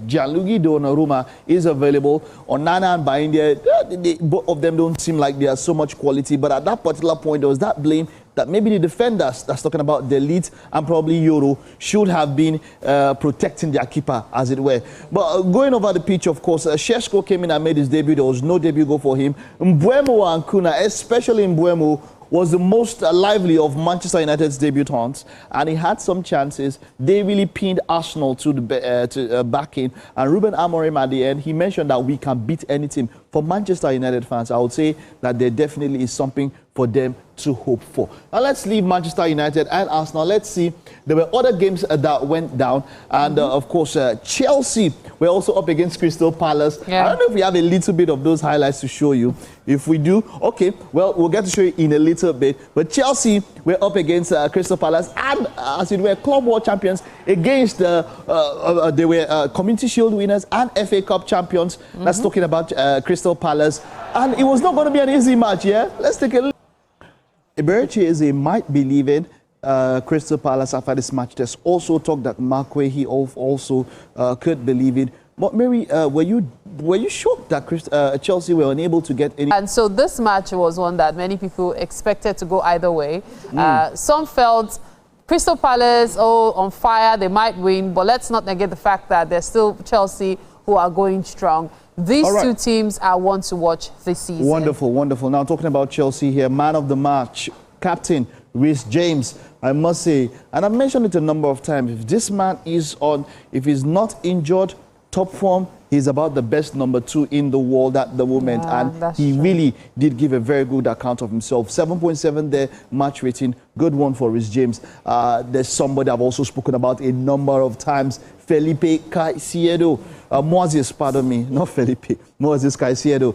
Gianluigi Donnarumma is available. Onana and Bayin there, both of them don't seem like they are so much quality, but at that particular point there was that blame that maybe the defenders, that's talking about the Elite and probably Euro, should have been protecting their keeper, as it were. But going over the pitch, of course, Šeško came in and made his debut. There was no debut goal for him. Mbeumo and Kuna, especially Mbeumo, was the most lively of Manchester United's debutants, and he had some chances. They really pinned Arsenal to the back in, and Ruben Amorim at the end, he mentioned that we can beat any team. For Manchester United fans, I would say that there definitely is something for them to hope for. Now let's leave Manchester United and Arsenal. Let's see, there were other games that went down, and of course Chelsea were also up against Crystal Palace. I don't know if we have a little bit of those highlights to show you. If we do, okay, well, we'll get to show you in a little bit. But Chelsea were up against Crystal Palace, and as it were, Club World Champions against they were Community Shield winners and FA Cup champions. That's talking about Crystal Palace, and it was not going to be an easy match. Yeah, let's take a look. Eberechi Eze might be leaving Crystal Palace after this match. There's also talk that Mark Wehi also could be leaving. But Mary, were you shocked that Chelsea were unable to get any? And so this match was one that many people expected to go either way. Some felt Crystal Palace, on fire, they might win, but let's not negate the fact that there's still Chelsea who are going strong. These two teams are one to watch this season. Wonderful, wonderful. Now talking about Chelsea here, man of the match, captain Reece James. I must say, and I've mentioned it a number of times, if this man is if he's not injured, top form, he's about the best number 2 in the world at the moment, and he really did give a very good account of himself. 7.7 there, match rating, good one for Reece James. There's somebody I've also spoken about a number of times, Felipe Caicedo. Moses, pardon me, not Felipe, Moses Caicedo.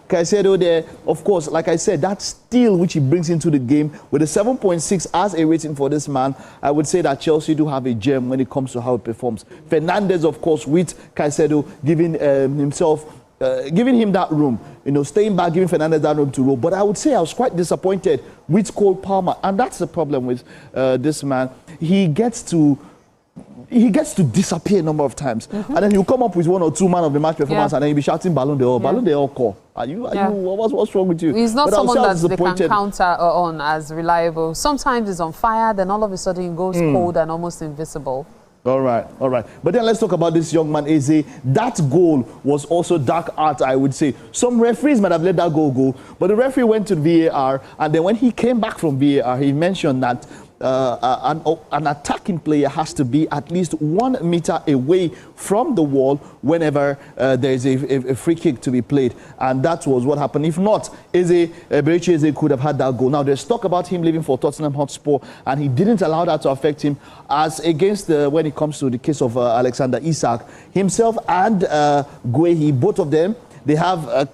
Caicedo there, of course, like I said, that steal which he brings into the game with a 7.6 as a rating for this man, I would say that Chelsea do have a gem when it comes to how he performs. Fernandes, of course, with Caicedo giving giving him that room, staying back, giving Fernandes that room to roll. But I would say I was quite disappointed with Cole Palmer, and that's the problem with this man. He gets to disappear a number of times, and then he'll come up with 1 or 2 man of the match performance, and then he'll be shouting Ballon d'Or, Ballon d'Or call. What's wrong with you? He's not someone that they can counter on as reliable. Sometimes he's on fire, then all of a sudden he goes cold and almost invisible. All right. But then let's talk about this young man, Eze. That goal was also dark art, I would say. Some referees might have let that goal go, but the referee went to VAR, and then when he came back from VAR, he mentioned that an attacking player has to be at least 1 meter away from the wall whenever there is a free kick to be played, and that was what happened. If not, Eberechi Eze could have had that goal. Now there's talk about him leaving for Tottenham Hotspur, and he didn't allow that to affect him, as against when it comes to the case of Alexander Isak himself and Guehi, both of them. They have a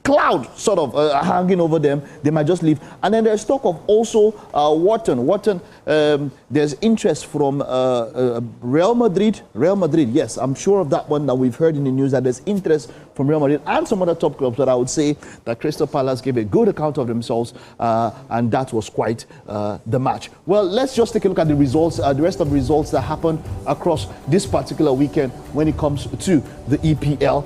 cloud sort of hanging over them. They might just leave. And then there's talk of also Wharton. There's interest from Real Madrid. Yes, I'm sure of that one. Now we've heard in the news that there's interest from Real Madrid and some other top clubs. But I would say that Crystal Palace gave a good account of themselves, and that was quite the match. Well, let's just take a look at the results, the rest of the results that happened across this particular weekend when it comes to the EPL.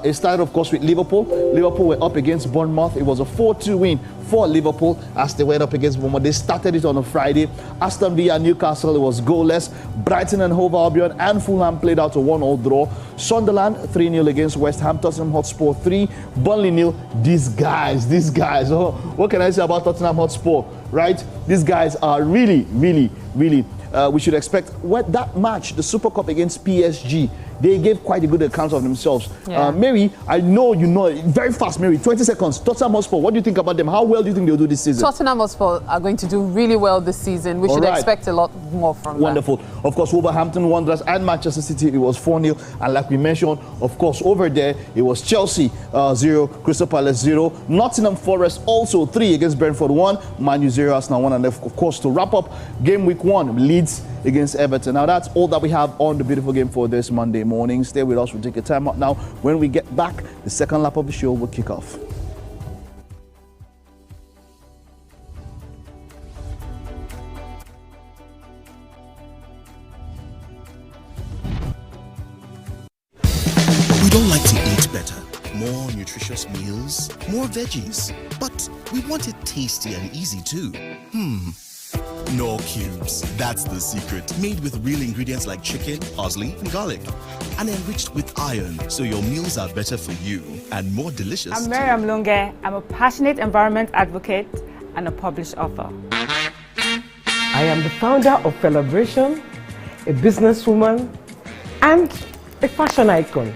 It started, of course, with Liverpool. Liverpool were up against Bournemouth. It was a 4-2 win for Liverpool as they went up against Bournemouth. They started it on a Friday. Aston Villa, Newcastle, it was goalless. Brighton and Hove Albion and Fulham played out a 1-1 draw. Sunderland 3-0 against West Ham. Tottenham Hotspur 3, Burnley 0. These guys. Oh, what can I say about Tottenham Hotspur? Right? These guys are really. We should expect that match, the Super Cup against PSG. They gave quite a good account of themselves. Mary, I know you know very fast, Mary. 20 seconds. Tottenham Hotspur, what do you think about them? How well do you think they'll do this season? Tottenham Hotspur are going to do really well this season. We should expect a lot more from them. Wonderful. Of course, Wolverhampton Wanderers and Manchester City, it was 4-0. And like we mentioned, of course, over there, it was Chelsea 0, Crystal Palace 0. Nottingham Forest also 3 against Brentford 1. Man U 0, Arsenal 1. And of course, to wrap up, game week 1, Leeds against Everton. Now, that's all that we have on the beautiful game for this Monday morning. Stay with us. We'll take a time out now. When we get back, the second lap of the show will kick off. We don't like to eat better. More nutritious meals, more veggies. But we want it tasty and easy too. No cubes. That's the secret. Made with real ingredients like chicken, parsley, and garlic. And enriched with iron, so your meals are better for you and more delicious. I'm Miriam Lunge. I'm a passionate environment advocate and a published author. I am the founder of Celebration, a businesswoman, and a fashion icon.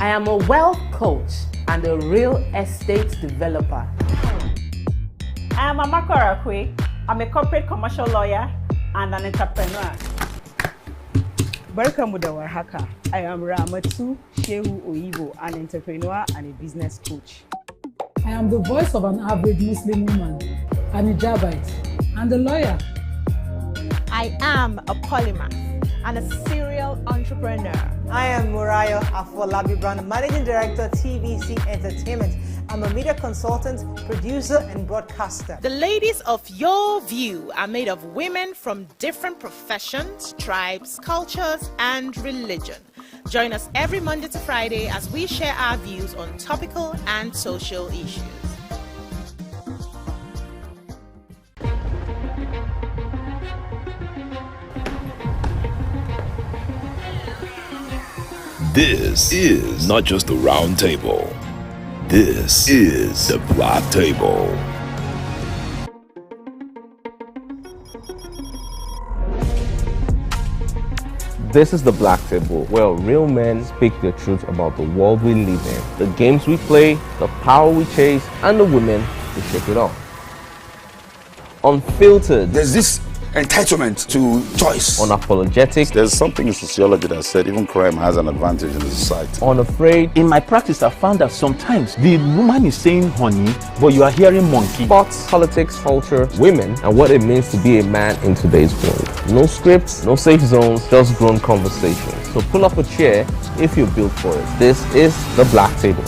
I am a wealth coach and a real estate developer. I am Amako Arakwe. I'm a corporate commercial lawyer and an entrepreneur. Barka mu da warhaka. I am Ramatu Shehu Oyibo, an entrepreneur and a business coach. I am the voice of an average Muslim woman, an hijabite, and a lawyer. I am a polymath and a serial serial entrepreneur. I am Murayo Afolabi Brand, Managing Director, TVC Entertainment. I'm a media consultant, producer, and broadcaster. The ladies of your view are made of women from different professions, tribes, cultures, and religion. Join us every Monday to Friday as we share our views on topical and social issues. This is not just the round table. This is the black table. This is the Black Table, where real men speak the truth about the world we live in, the games we play, the power we chase, and the women who shake it off. Unfiltered. There's this entitlement to choice. Unapologetic. There's something in sociology that said even crime has an advantage in the society. Unafraid. In my practice, I found that sometimes the woman is saying honey, but you are hearing monkey. Sports, politics, culture, women, and what it means to be a man in today's world. No scripts, no safe zones, just grown conversations. So pull up a chair if you're built for it. This is the Black Table.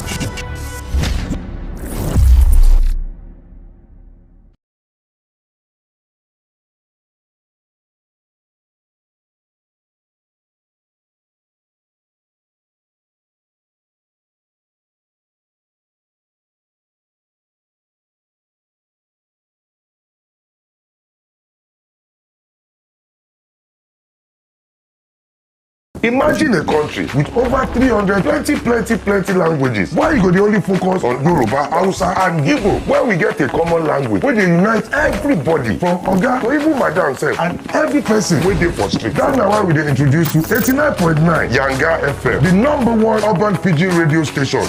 Imagine a country with over 320 plenty languages. Why you go the only focus on Yoruba, Hausa, and Igbo? Where we get a common language where they unite everybody from Oga to even Madam self and every person waiting for street. That's now why we dey introduce to 89.9 Yanga FM, the #1 urban Fiji radio station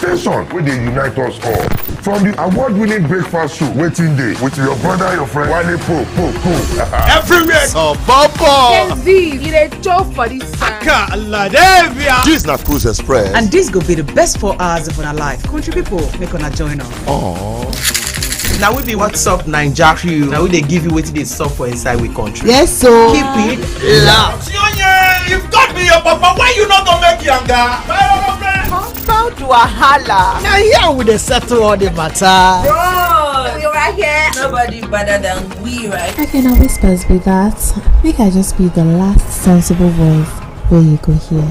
where they unite us all. From the award-winning breakfast show Waiting Day with your brother, your friend Wale Po. Everywhere. Oh, Papa. You dey chop for this side. This na Cruise Express. And this go be the best 4 hours of our life. Country people, make una join us. Aww. Now we be What's Up Naija crew. Now we they give you what they stop for inside we country. Yes, so keep it loud. You've got me your papa. Why you not gonna make Yanga? How do I holla? Now here we dey settle all the matter. Bro, we right here. Nobody better than we, right? I can always whispers be that. Make I just be the last sensible voice where you go hear.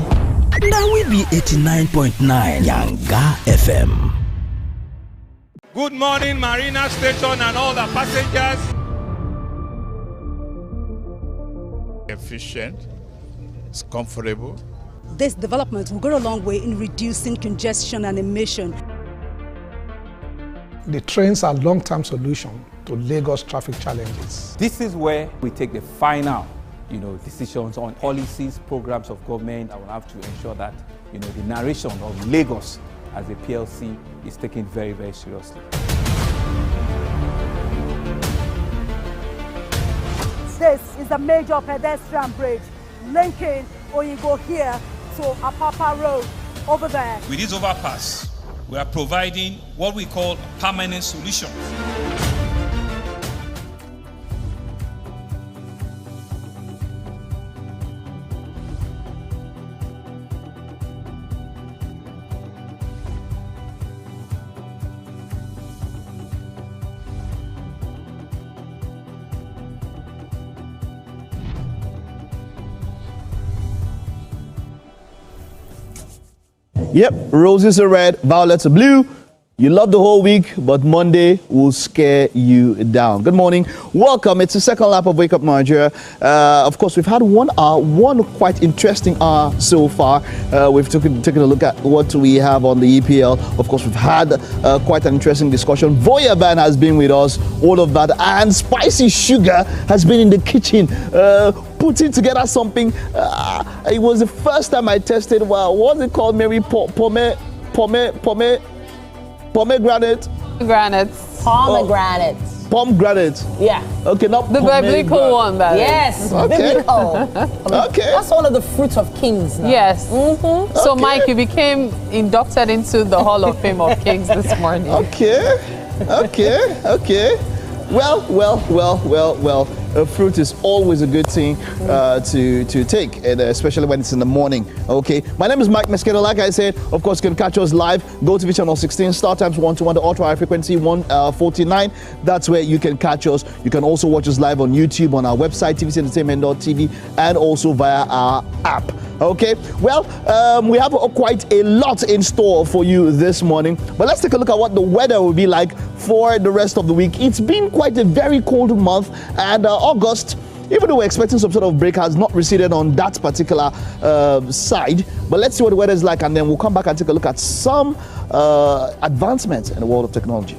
Now we be 89.9 Yanga FM. Good morning, Marina Station and all the passengers. Efficient, it's comfortable. This development will go a long way in reducing congestion and emission. The trains are long-term solution to Lagos traffic challenges. This is where we take the final decisions on policies, programs of government. I will have to ensure that, the narration of Lagos as a PLC is taken very, very seriously. This is a major pedestrian bridge linking Oyingo here to Apapa Road over there. With this overpass, we are providing what we call a permanent solution. Yep, roses are red, violets are blue. You love the whole week, but Monday will scare you down. Good morning. Welcome. It's the second lap of Wake Up Nigeria. Of course, we've had 1 hour, one quite interesting hour so far. We've taken a look at what we have on the EPL. Of course, we've had quite an interesting discussion. Voyaban has been with us, all of that. And Spicy Sugar has been in the kitchen, putting together something. It was the first time I tested, what's it called, Mary? Pomegranate. Pomegranate. Yeah. Okay, not the biblical one, that yes, okay. Biblical. Okay. That's one of the fruits of kings now. Yes. Mm-hmm. So, Okay. Mike, you became inducted into the Hall of Fame of Kings this morning. Okay. Well. fruit is always a good thing to take, and especially when it's in the morning. Okay, my name is Mike Mosquito. Like I said, of course, you can catch us live. GOTV channel 16, StarTimes 121, the ultra high frequency 149. That's where you can catch us. You can also watch us live on YouTube, on our website, tvcentertainment.tv, and also via our app. Okay, well, we have quite a lot in store for you this morning, but let's take a look at what the weather will be like for the rest of the week. It's been quite a very cold month, and August, even though we're expecting some sort of break, has not receded on that particular side. But let's see what the weather is like, and then we'll come back and take a look at some advancements in the world of technology.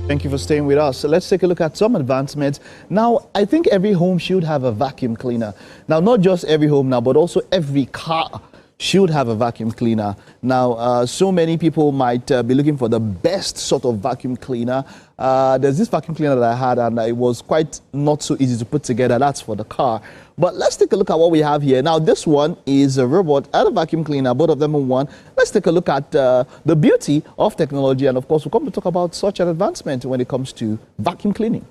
Thank you for staying with us. So let's take a look at some advancements. Now, I think every home should have a vacuum cleaner. Now, not just every home now, but also every car should have a vacuum cleaner. Now, so many people might be looking for the best sort of vacuum cleaner. There's this vacuum cleaner that I had, and it was quite not so easy to put together. That's for the car. But let's take a look at what we have here. Now, this one is a robot and a vacuum cleaner, both of them in one. Let's take a look at the beauty of technology. And of course, we'll come to talk about such an advancement when it comes to vacuum cleaning.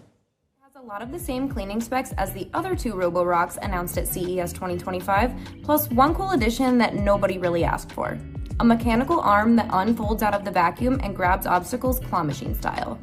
A lot of the same cleaning specs as the other two Roborocs announced at CES 2025, plus one cool addition that nobody really asked for. A mechanical arm that unfolds out of the vacuum and grabs obstacles claw machine style.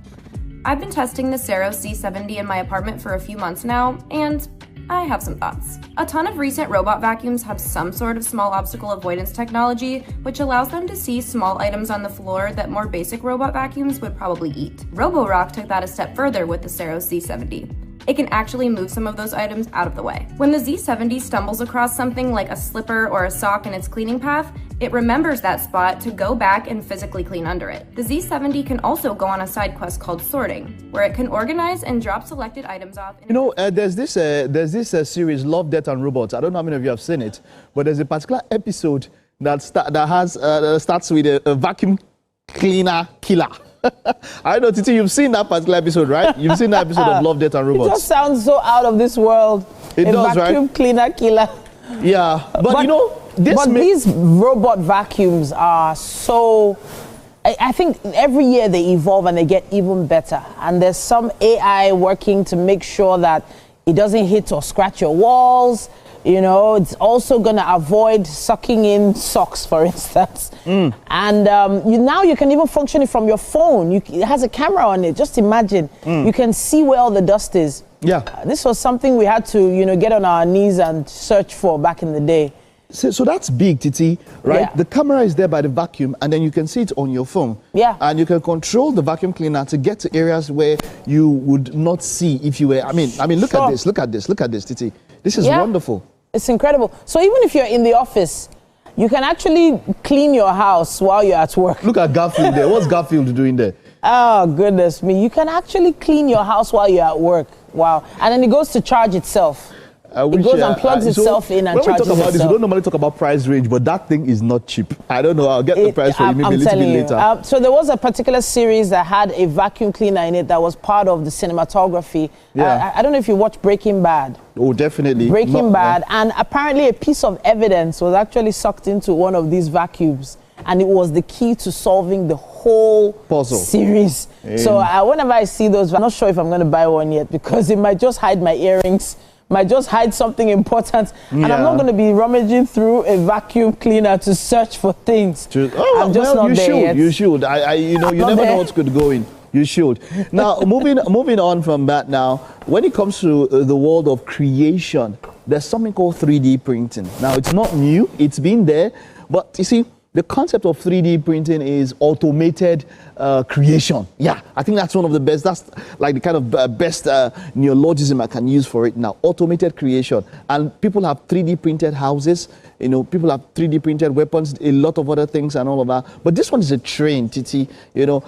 I've been testing the Ceros C70 in my apartment for a few months now, and I have some thoughts. A ton of recent robot vacuums have some sort of small obstacle avoidance technology, which allows them to see small items on the floor that more basic robot vacuums would probably eat. Roborock took that a step further with the Ceros Z70. It can actually move some of those items out of the way. When the Z70 stumbles across something like a slipper or a sock in its cleaning path, it remembers that spot to go back and physically clean under it. The Z70 can also go on a side quest called sorting, where it can organize and drop selected items off. You know, there's this series, Love, Death and Robots. I don't know how many of you have seen it, but there's a particular episode that starts with a vacuum cleaner killer. I know, Titi, you've seen that particular episode, right? You've seen that episode of Love, Death and Robots. It just sounds so out of this world. It does, right? Vacuum cleaner killer. Yeah, but you know, these robot vacuums are so... I think every year they evolve and they get even better. And there's some AI working to make sure that it doesn't hit or scratch your walls. You know, it's also going to avoid sucking in socks, for instance. And now you can even function it from your phone. It has a camera on it. Just imagine. You can see where all the dust is. Yeah. This was something we had to, get on our knees and search for back in the day. So that's big, Titi, right? Yeah. The camera is there by the vacuum, and then you can see it on your phone. Yeah. And you can control the vacuum cleaner to get to areas where you would not see if you were... I mean, look at this, look at this, Titi. This is wonderful. It's incredible. So even if you're in the office, you can actually clean your house while you're at work. Look at Garfield there. What's Garfield doing there? Oh, goodness me. You can actually clean your house while you're at work. Wow. And then it goes to charge itself. It goes and plugs itself in and charges itself. When we talk about this, we don't normally talk about price range, but that thing is not cheap. I don't know. I'll get the price for you maybe a little bit later. So there was a particular series that had a vacuum cleaner in it that was part of the cinematography. Yeah. I don't know if you watched Breaking Bad. Oh, definitely. Breaking Bad. And apparently a piece of evidence was actually sucked into one of these vacuums. And it was the key to solving the whole puzzle series. So whenever I see those, I'm not sure if I'm going to buy one yet because it might just hide my earrings, might just hide something important. And I'm not going to be rummaging through a vacuum cleaner to search for things. I'm just not there yet. You should. You never know what's good going. You should. Now, moving on from that now, when it comes to the world of creation, there's something called 3D printing. Now, it's not new. It's been there. But you see, the concept of 3D printing is automated creation. Yeah, I think that's one of the best. That's like the kind of best neologism I can use for it now. Automated creation. And people have 3D printed houses. You know, people have 3D printed weapons, a lot of other things and all of that. But this one is a train, Titi. You know,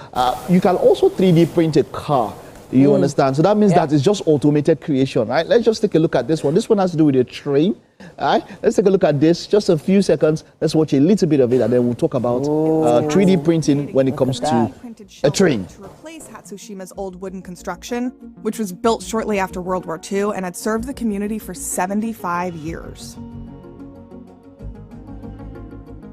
you can also 3D print a car. You understand? So that means that it's just automated creation, right? Let's just take a look at this one. This one has to do with a train. All right, let's take a look at this. Just a few seconds. Let's watch a little bit of it, and then we'll talk about 3D printing when it comes to a train. To replace Hatsushima's old wooden construction, which was built shortly after World War II and had served the community for 75 years.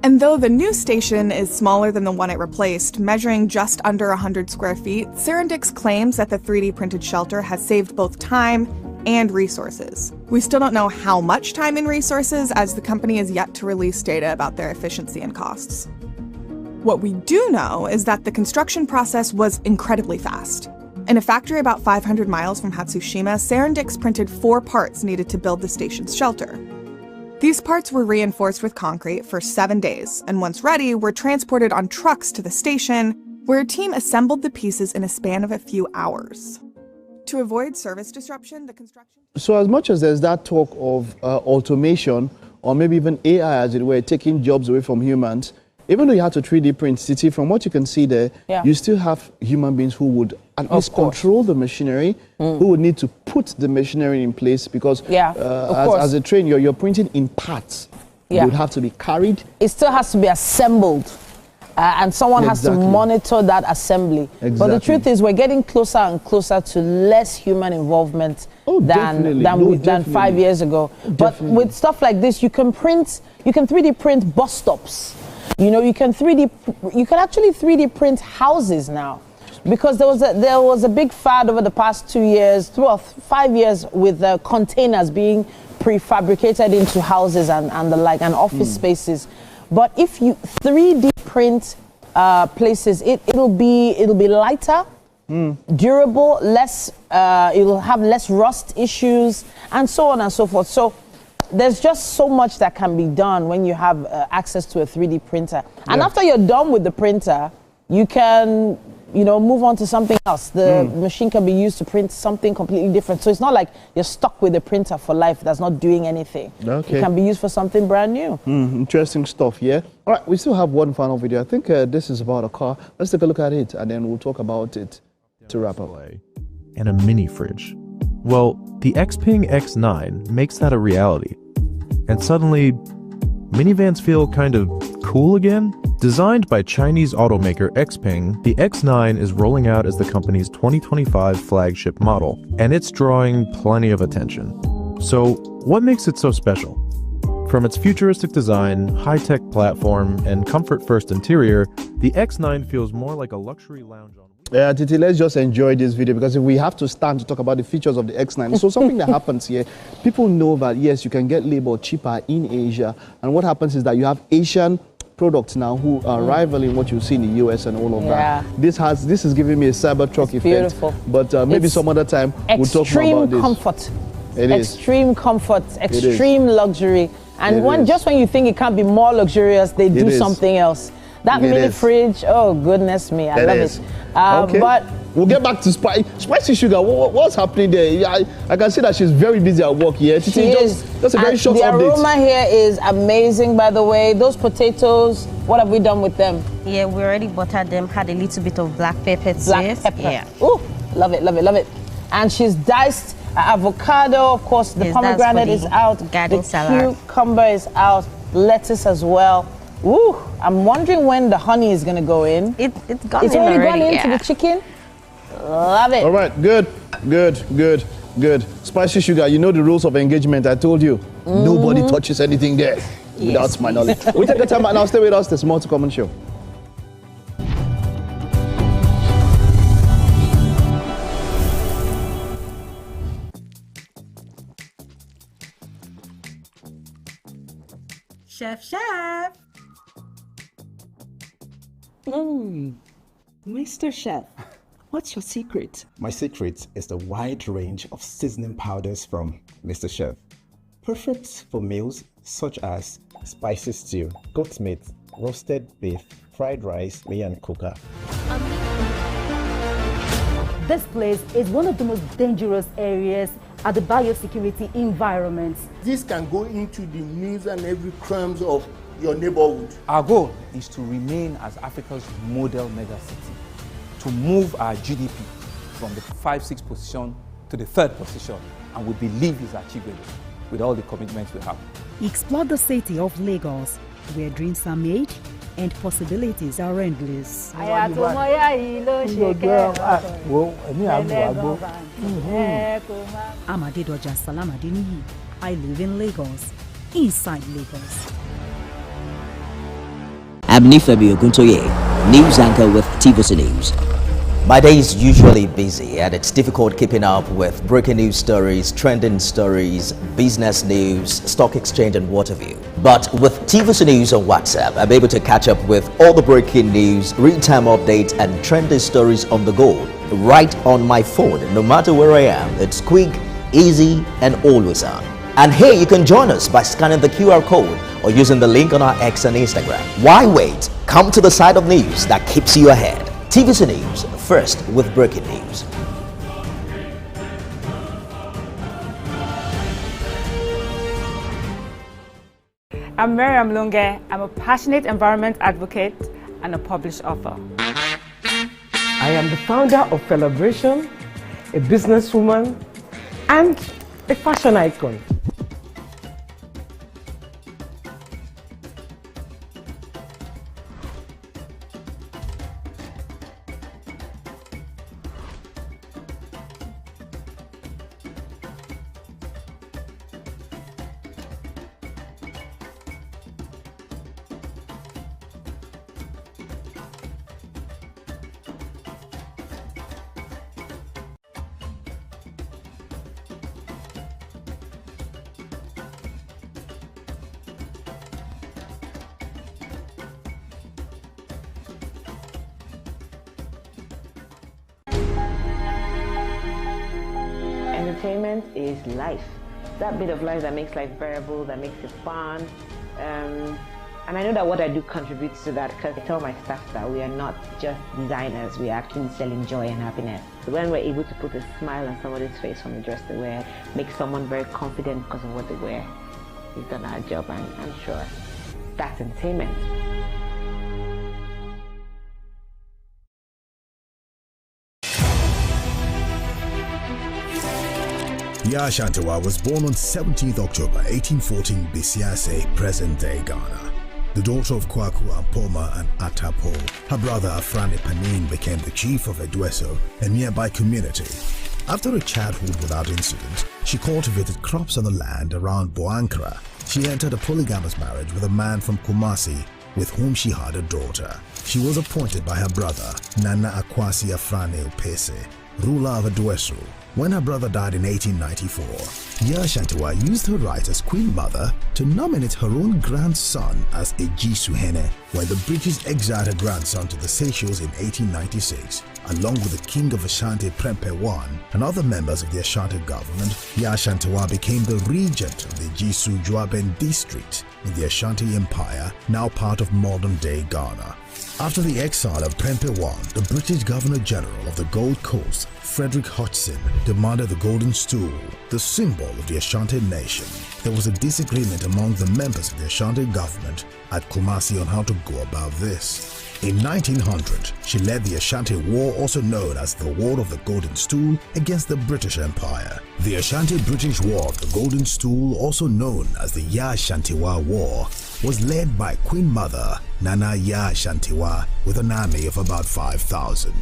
And though the new station is smaller than the one it replaced, measuring just under 100 square feet, Serendix claims that the 3D printed shelter has saved both time and resources. We still don't know how much time and resources, as the company is yet to release data about their efficiency and costs. What we do know is that the construction process was incredibly fast. In a factory about 500 miles from Hatsushima, Serendix printed 4 parts needed to build the station's shelter. These parts were reinforced with concrete for 7 days, and once ready, were transported on trucks to the station, where a team assembled the pieces in a span of a few hours. To avoid service disruption, the construction... So as much as there's that talk of automation, or maybe even AI, as it were, taking jobs away from humans, even though you had to 3D print, City, from what you can see there, you still have human beings who would at least control the machinery, who would need to put the machinery in place, because as a train, you're printing in parts. It would have to be carried. It still has to be assembled. And someone has to monitor that assembly. But the truth is, we're getting closer and closer to less human involvement than 5 years ago. But with stuff like this, you can 3D print bus stops. You know, you can actually 3D print houses now, because there was a big fad over the past 2 years, well, 5 years, with containers being prefabricated into houses and the like, and office spaces. But if you 3D print places, it'll be lighter, durable, it'll have less rust issues, and so on and so forth. So there's just so much that can be done when you have access to a 3D printer. And after you're done with the printer, you can, move on to something else. The machine can be used to print something completely different. So it's not like you're stuck with a printer for life that's not doing anything. Okay. It can be used for something brand new. Interesting stuff, yeah? All right, we still have one final video. I think this is about a car. Let's take a look at it, and then we'll talk about it to wrap up. And a mini fridge. Well, the Xpeng X9 makes that a reality. And suddenly, minivans feel kind of cool again? Designed by Chinese automaker Xpeng, the X9 is rolling out as the company's 2025 flagship model, and it's drawing plenty of attention. So, what makes it so special? From its futuristic design, high-tech platform, and comfort-first interior, the X9 feels more like a luxury lounge on... Yeah, Titi, let's just enjoy this video, because if we have to stand to talk about the features of the X9, so something that happens here, people know that, yes, you can get labor cheaper in Asia, and what happens is that you have Asian products now who are rivaling what you see in the US and all of that. This is giving me a Cybertruck effect. Beautiful. But maybe some other time we'll talk more about this. Extreme comfort, extreme luxury. And just when you think it can't be more luxurious, they do something else. That mini fridge, oh goodness me, I love it. Okay. But we'll get back to Spicy Sugar. What's happening there? I can see that she's very busy at work here. She is. Just a very short update. The aroma here is amazing, by the way. Those potatoes, what have we done with them? Yeah, we already buttered them, had a little bit of black pepper. Black pepper. Yeah. Ooh, love it, love it, love it. And she's diced avocado, of course, the pomegranate is out, the cucumber is out, lettuce as well. Ooh, I'm wondering when the honey is going to go in. It's already gone into the chicken. Love it. All right, good. Spicy Sugar, you know the rules of engagement. I told you, nobody touches anything there without my knowledge. We take the time out now. Stay with us. There's more to come on the show. Chef. Mr. Chef, what's your secret? My secret is the wide range of seasoning powders from Mr. Chef. Perfect for meals such as spicy stew, goat meat, roasted beef, fried rice, miyan kuka. This place is one of the most dangerous areas at the biosecurity environment. This can go into the news and every crimes of your neighborhood. Our goal is to remain as Africa's model megacity, to move our GDP from the 5-6 position to the 3rd position, and we believe is achievable with all the commitments we have. Explore the city of Lagos, where dreams are made and possibilities are endless. Amadedoja Salamadini. I live in Lagos, inside Lagos. I'm Nifemi Oguntoye, news anchor with TVC News. My day is usually busy and it's difficult keeping up with breaking news stories, trending stories, business news, stock exchange and what have you. But with TVC News on WhatsApp, I'm able to catch up with all the breaking news, real-time updates and trending stories on the go, right on my phone, no matter where I am. It's quick, easy and always on. And here you can join us by scanning the QR code or using the link on our X and Instagram. Why wait? Come to the side of news that keeps you ahead. TVC News, first with breaking news. I'm Miriam Lunge. I'm a passionate environment advocate and a published author. I am the founder of Celebration, a businesswoman, and a fashion icon. Entertainment is life. That bit of life that makes life bearable, that makes it fun. And I know that what I do contributes to that, because I tell my staff that we are not just designers, we are actually selling joy and happiness. So when we're able to put a smile on somebody's face from the dress they wear, make someone very confident because of what they wear, we've done our job, and I'm sure that's entertainment. Yaa Ashantewa was born on 17th October 1814 Bisiase, present-day Ghana. The daughter of Kwaku Ampoma and Atapo, her brother Afrani Panin became the chief of Edweso, a nearby community. After a childhood without incident, she cultivated crops on the land around Boankra. She entered a polygamous marriage with a man from Kumasi, with whom she had a daughter. She was appointed by her brother, Nana Akwasi Afrani Opese, ruler of Edweso. When her brother died in 1894, Yaa Ashantewa used her right as Queen Mother to nominate her own grandson as Eji Suhene when the British exiled her grandson to the Seychelles in 1896. Along with the King of Ashanti Prempeh I and other members of the Ashanti government, Yaa Ashantewa became the regent of the Jisu Juaben district in the Ashanti Empire, now part of modern-day Ghana. After the exile of Prempeh I, the British Governor-General of the Gold Coast, Frederick Hodgson, demanded the Golden Stool, the symbol of the Ashanti nation. There was a disagreement among the members of the Ashanti government at Kumasi on how to go about this. In 1900, she led the Ashanti War, also known as the War of the Golden Stool, against the British Empire. The Ashanti-British War of the Golden Stool, also known as the Yaa Ashantewa War, was led by Queen Mother Nana Yaa Ashantewa with an army of about 5,000.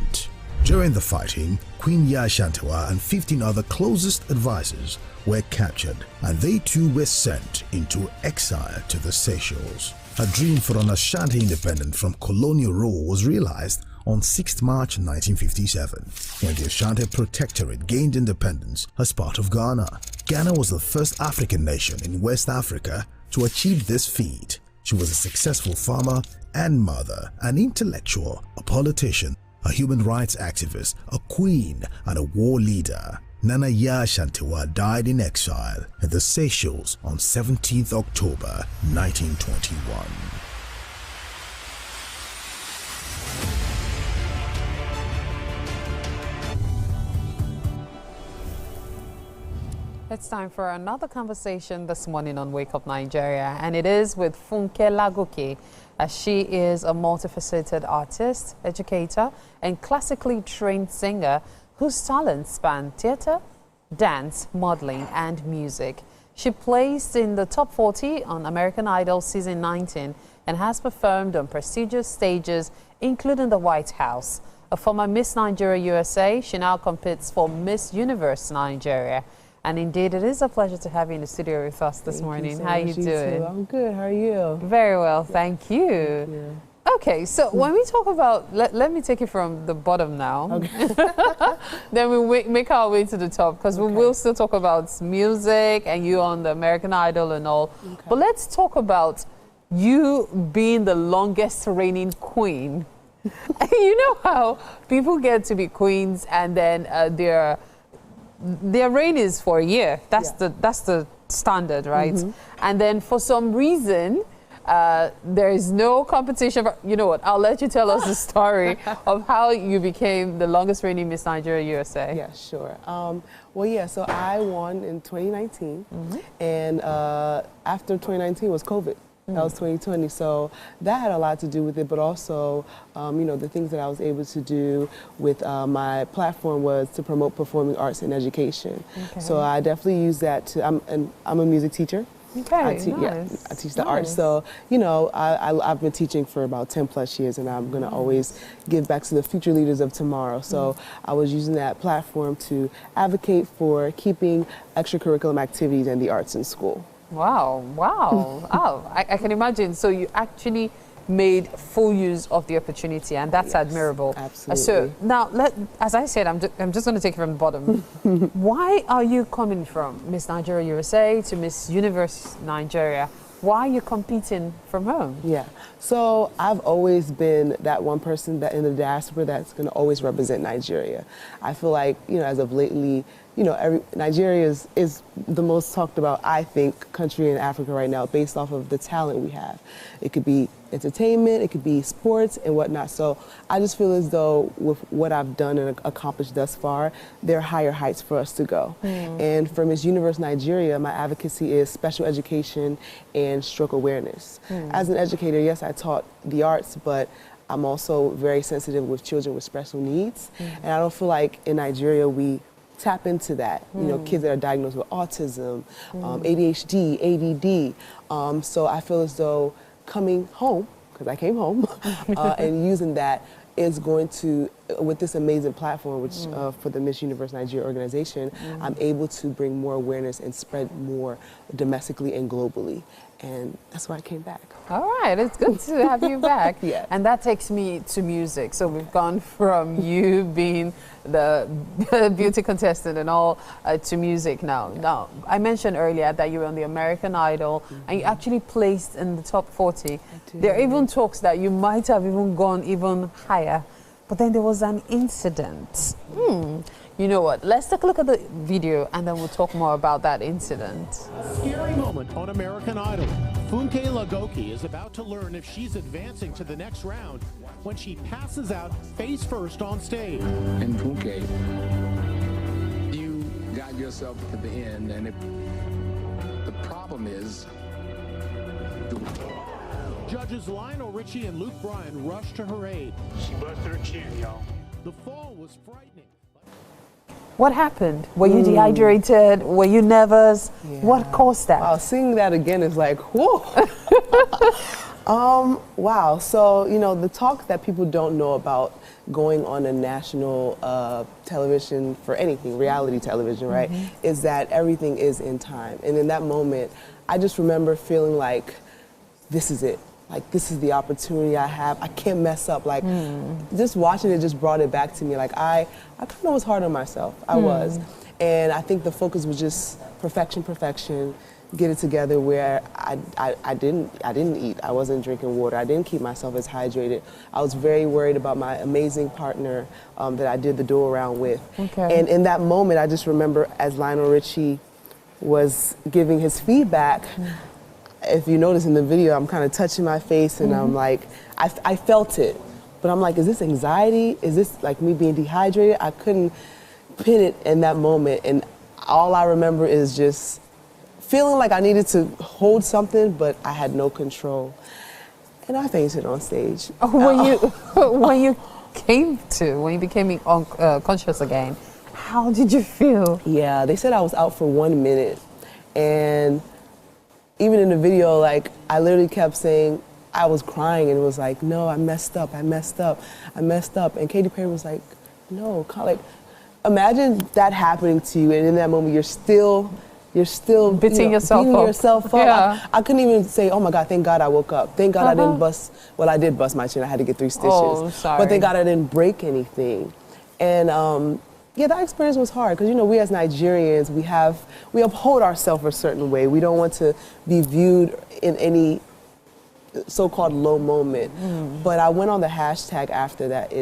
During the fighting, Queen Yaa Ashantewa and 15 other closest advisors were captured, and they too were sent into exile to the Seychelles. Her dream for an Ashanti independence from colonial rule was realized on 6 March 1957, when the Ashanti Protectorate gained independence as part of Ghana. Ghana was the first African nation in West Africa to achieve this feat. She was a successful farmer and mother, an intellectual, a politician, a human rights activist, a queen, and a war leader. Nana Yaa Ashantewa died in exile at the Seychelles on 17th October 1921. It's time for another conversation this morning on Wake Up Nigeria, and it is with Funke Lagoke, as she is a multifaceted artist, educator, and classically trained singer whose talents span theater, dance, modeling, and music. She placed in the top 40 on American Idol season 19 and has performed on prestigious stages, including the White House. A former Miss Nigeria USA, she now competes for Miss Universe Nigeria. And indeed, it is a pleasure to have you in the studio with us this morning. How you doing? I'm good. How are you? Very well, thank you. Okay, so when we talk about, let me take it from the bottom now. Okay. Then we make our way to the top, because we will still talk about music and you on the American Idol and all. Okay. But let's talk about you being the longest reigning queen. You know how people get to be queens and then their reign is for a year. That's the standard, right? And then for some reason, there is no competition. You know what? I'll let you tell us the story of how you became the longest reigning Miss Nigeria USA. Yeah, sure. Well, yeah, so I won in 2019, and after 2019 was COVID. That was 2020, so that had a lot to do with it, but also, you know, the things that I was able to do with my platform was to promote performing arts and education. Okay. So I definitely use that to, I'm a music teacher. Okay, I teach the arts, so, you know, I've been teaching for about 10 plus years, and I'm going to always give back to the future leaders of tomorrow. So I was using that platform to advocate for keeping extracurricular activities and the arts in school. Wow, wow. Oh, I can imagine. So you actually made full use of the opportunity, and that's admirable. Absolutely. So now, as I said, I'm just going to take it from the bottom. Why are you coming from Miss Nigeria USA to Miss Universe Nigeria? Why are you competing from home? Yeah, so I've always been that one person that in the diaspora that's going to always represent Nigeria. I feel like, you know, as of lately, you know, Nigeria is the most talked about, I think, country in Africa right now based off of the talent we have. It could be entertainment, it could be sports and whatnot. So I just feel as though with what I've done and accomplished thus far, there are higher heights for us to go. And for Miss Universe Nigeria, my advocacy is special education and stroke awareness. As an educator, yes, I taught the arts, but I'm also very sensitive with children with special needs. And I don't feel like in Nigeria we tap into that. You know, kids that are diagnosed with autism, ADHD, ADD. So I feel as though coming home, because I came home, and using that is going to, with this amazing platform, which for the Miss Universe Nigeria organization, I'm able to bring more awareness and spread more domestically and globally. And that's why I came back. All right, it's good to have you back. Yeah. And that takes me to music. So we've gone from you being the beauty contestant and all to music now. Now, I mentioned earlier that you were on the American Idol and you actually placed in the top 40. There are even talks that you might have even gone even higher. But then there was an incident. You know what? Let's take a look at the video and then we'll talk more about that incident. Scary moment on American Idol. Funke Lagoke is about to learn if she's advancing to the next round when she passes out face first on stage. And Funke, you got yourself to the end, and the problem is... Judges Lionel Richie and Luke Bryan rushed to her aid. She busted her chin, y'all. The fall was frightening. What happened? Were you dehydrated? Were you nervous? Yeah. What caused that? Wow, seeing that again is like, whoa. Wow, so, you know, the talk that people don't know about going on a national television for anything, reality television, right, is that everything is in time. And in that moment, I just remember feeling like, this is it. Like, this is the opportunity I have. I can't mess up. Like, just watching it just brought it back to me. Like, I kind of was hard on myself. I was. And I think the focus was just perfection, get it together where I didn't eat. I wasn't drinking water. I didn't keep myself as hydrated. I was very worried about my amazing partner that I did the do around with. And in that moment, I just remember as Lionel Richie was giving his feedback, if you notice in the video, I'm kind of touching my face and I'm like, I felt it. But I'm like, is this anxiety? Is this like me being dehydrated? I couldn't pin it in that moment. And all I remember is just feeling like I needed to hold something, but I had no control. And I fainted on stage. When you became conscious again, how did you feel? Yeah, they said I was out for 1 minute. And even in the video, like, I literally kept saying, I was crying, and it was like, no, I messed up. And Katy Perry was like, no, like, imagine that happening to you, and in that moment, you're still beating yourself up. Yeah. I couldn't even say, oh my God, thank God I woke up. Thank God I didn't bust, well, I did bust my chin. I had to get 3 stitches. Oh, sorry. But thank God I didn't break anything. And yeah, that experience was hard because, you know, we as Nigerians, we uphold ourselves a certain way. We don't want to be viewed in any so-called low moment. But I went on the hashtag after that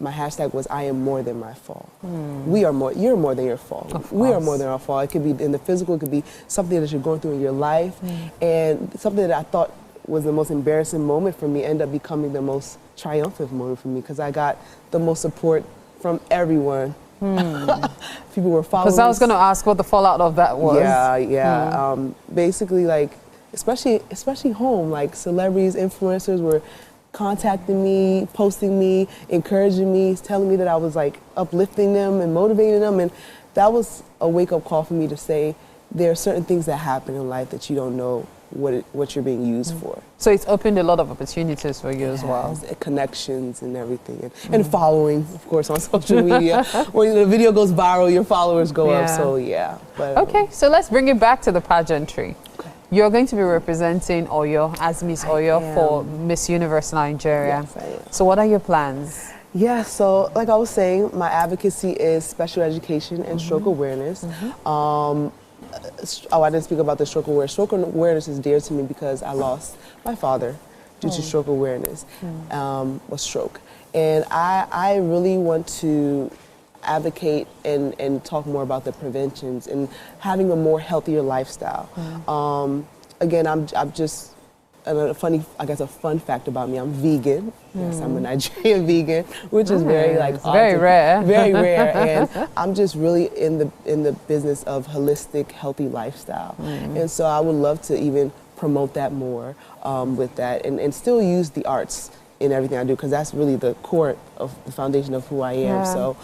my hashtag was I am more than my fall. You're more than your fall. We are more than our fall. It could be in the physical, it could be something that you're going through in your life. And something that I thought was the most embarrassing moment for me ended up becoming the most triumphant moment for me because I got the most support from everyone. People were following. Because I was going to ask what the fallout of that was. Yeah. Basically, like, especially home, like celebrities, influencers were contacting me, posting me, encouraging me, telling me that I was like uplifting them and motivating them, and that was a wake-up call for me to say there are certain things that happen in life that you don't know what you're being used for. So it's opened a lot of opportunities for you as well. Connections and everything, and following, of course, on social media. When the video goes viral, your followers go up. So yeah. But, okay, so let's bring it back to the pageantry. You're going to be representing Oyo as Miss Oyo for Miss Universe Nigeria. Yes, I am. So what are your plans? Yeah, so like I was saying, my advocacy is special education and stroke awareness. I didn't speak about the stroke awareness. Stroke awareness is dear to me because I lost my father due to stroke awareness, was stroke. And I really want to advocate and talk more about the preventions and having a more healthier lifestyle. Again, I'm just a fun fact about me. I'm vegan. Yes, I'm a Nigerian vegan, which is very very rare. Very rare, and I'm just really in the business of holistic, healthy lifestyle. And so I would love to even promote that more with that, and still use the arts in everything I do, because that's really the core of the foundation of who I am. So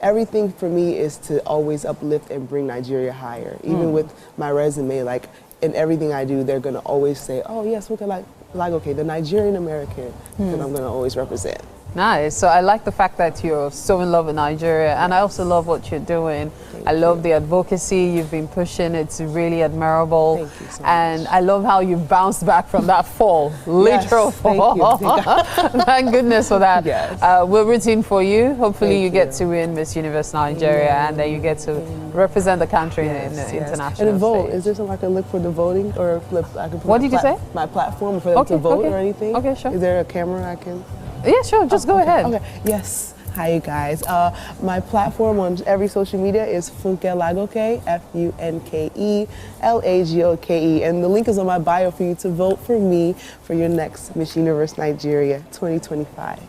everything for me is to always uplift and bring Nigeria higher. Even with my resume, like in everything I do, they're gonna always say, oh yes, look at okay, the Nigerian American that I'm gonna always represent. Nice. So I like the fact that you're so in love with Nigeria, and I also love what you're doing. I love the advocacy you've been pushing. It's really admirable. Thank you so and I love how you bounced back from that fall, literal fall. Thank goodness for that. Yes. We're rooting for you. Hopefully you get to win Miss Universe Nigeria, and then you get to represent the country in the international And vote. stage. Is there something I can look for the voting, or flip? I can put What did you say? My platform for them to vote or anything. Okay, sure. Is there a camera I can? Yeah, sure. Just go ahead. Okay. Yes. Hi, you guys. My platform on every social media is Funke Lagoke, FUNKE and the link is on my bio for you to vote for me for your next Miss Universe Nigeria 2025.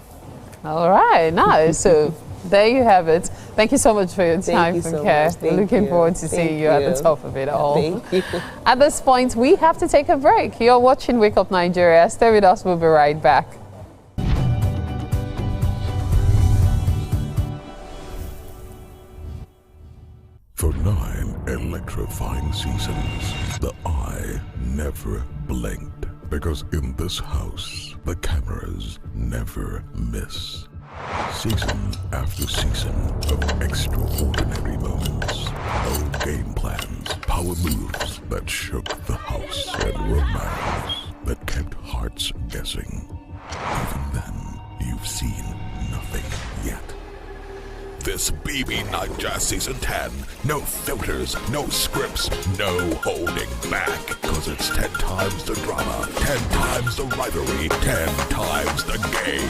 All right, nice. So there you have it. Thank you so much for your time, Funke. We're looking forward to seeing you at the top of it all. Thank you. At this point, we have to take a break. You're watching Wake Up Nigeria. Stay with us. We'll be right back. For 9 electrifying seasons, the eye never blinked. Because in this house, the cameras never miss. Season after season of extraordinary moments. Bold game plans, power moves that shook the house, and romance that kept hearts guessing. Even then, you've seen nothing yet. This BB Niger Season 10. No filters, no scripts, no holding back. Cause it's 10 times the drama, 10 times the rivalry, 10 times the game.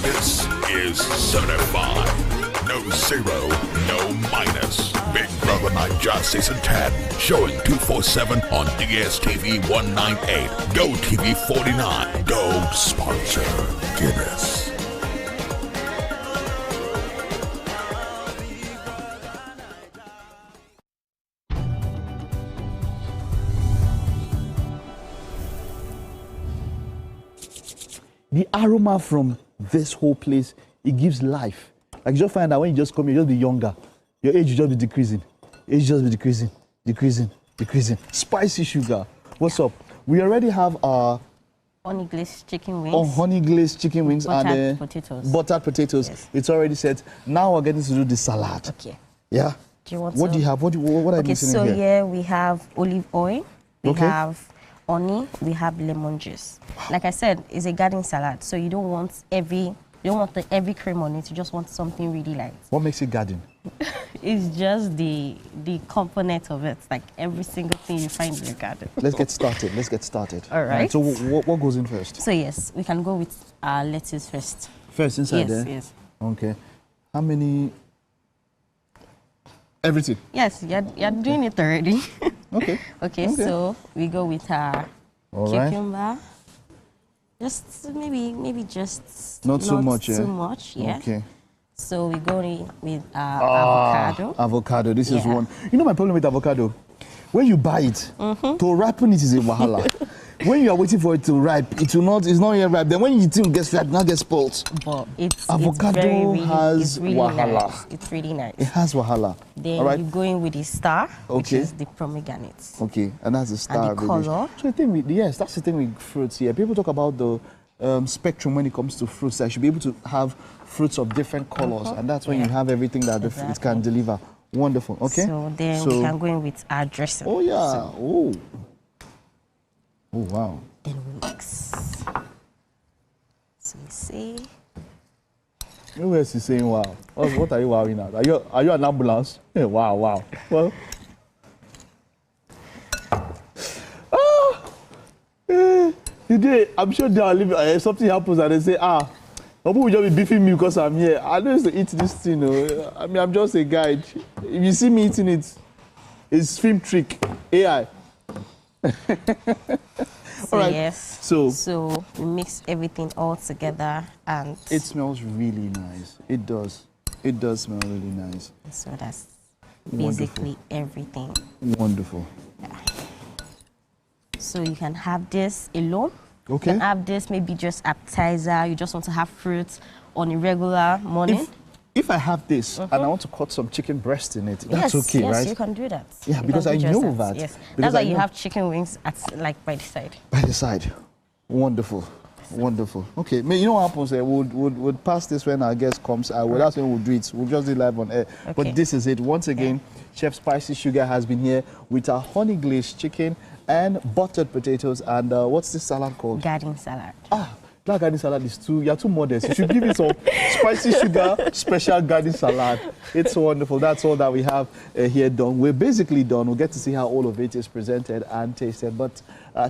This is certified. No zero, no minus. Big Brother Niger Season 10. Showing 247 on DSTV 198. GOTV 49. Gold sponsor, Guinness. the aroma from this whole place, it gives life. Like you just find that when you just come here, you'll just be younger. Your age will just be decreasing. Age just be decreasing, decreasing, decreasing. Spicy sugar. What's up? We already have our honey glazed chicken wings. Oh, honey glazed chicken wings and potatoes. Buttered potatoes. Yes. It's already set. Now we're getting to do the salad. Okay. Yeah. Do you want what do you have? What are you mixing in here? Okay, so here we have olive oil. We have honey. We have lemon juice. Like I said, it's a garden salad, so you don't want every cream on it. You just want something really light. What makes it garden? It's just the component of it, like every single thing you find in your garden. Let's get started. Let's get started. All right. So what goes in first? So yes, we can go with lettuce first. First inside there? Yes. Okay. How many? Everything? Yes, you're doing it already. Okay. Okay, so we go with our cucumber. Just maybe just not so much. Too much, yeah. Okay. So we go in with avocado. Avocado. This is one. You know my problem with avocado? When you buy it, to ripen it is a wahala. When you are waiting for it to ripe, it's not yet ripe. Then when you think it gets ripe, now gets spoiled. But avocado has really wahala. Nice. It's really nice. It has wahala. Then you go in with the star, which is the pomegranate. Okay, and that's the star. And the color. So the thing that's the thing with fruits here. People talk about the spectrum when it comes to fruits. I should be able to have fruits of different colors, and that's when you have everything that the fruit can deliver. Wonderful. Okay. So then we can go in with our dressing. Oh yeah. Oh wow. Then we mix. So you see. Who else is saying wow? What are you wowing at? Are you an ambulance? Yeah, wow. Well. Today, I'm sure they are living. Something happens and they say, Obu will just be beefing me because I'm here. I don't used to eat this thing. I mean, I'm just a guide. If you see me eating it, it's film trick, AI. All right. Yes. So we mix everything all together, and it smells really nice. It does. It does smell really nice. So that's basically everything. Wonderful. Yeah. So you can have this alone. Okay. You can have this maybe just appetizer. You just want to have fruits on a regular morning. If I have this and I want to cut some chicken breast in it, that's okay, right? Yes, you can do that. Yeah, because I know that. Yes, that's why you have chicken wings at by the side. By the side. Wonderful. Wonderful. Okay, you know what happens? We'll pass this when our guest comes. That's when we'll do it. We'll just do it live on air. Okay. But this is it. Once again, Chef Spicy Sugar has been here with our honey glazed chicken and buttered potatoes. And what's this salad called? Garden salad. That garden salad is you're too modest. You should give it some spicy sugar special garden salad. It's wonderful. That's all that we have here done. We're basically done. We'll get to see how all of it is presented and tasted. But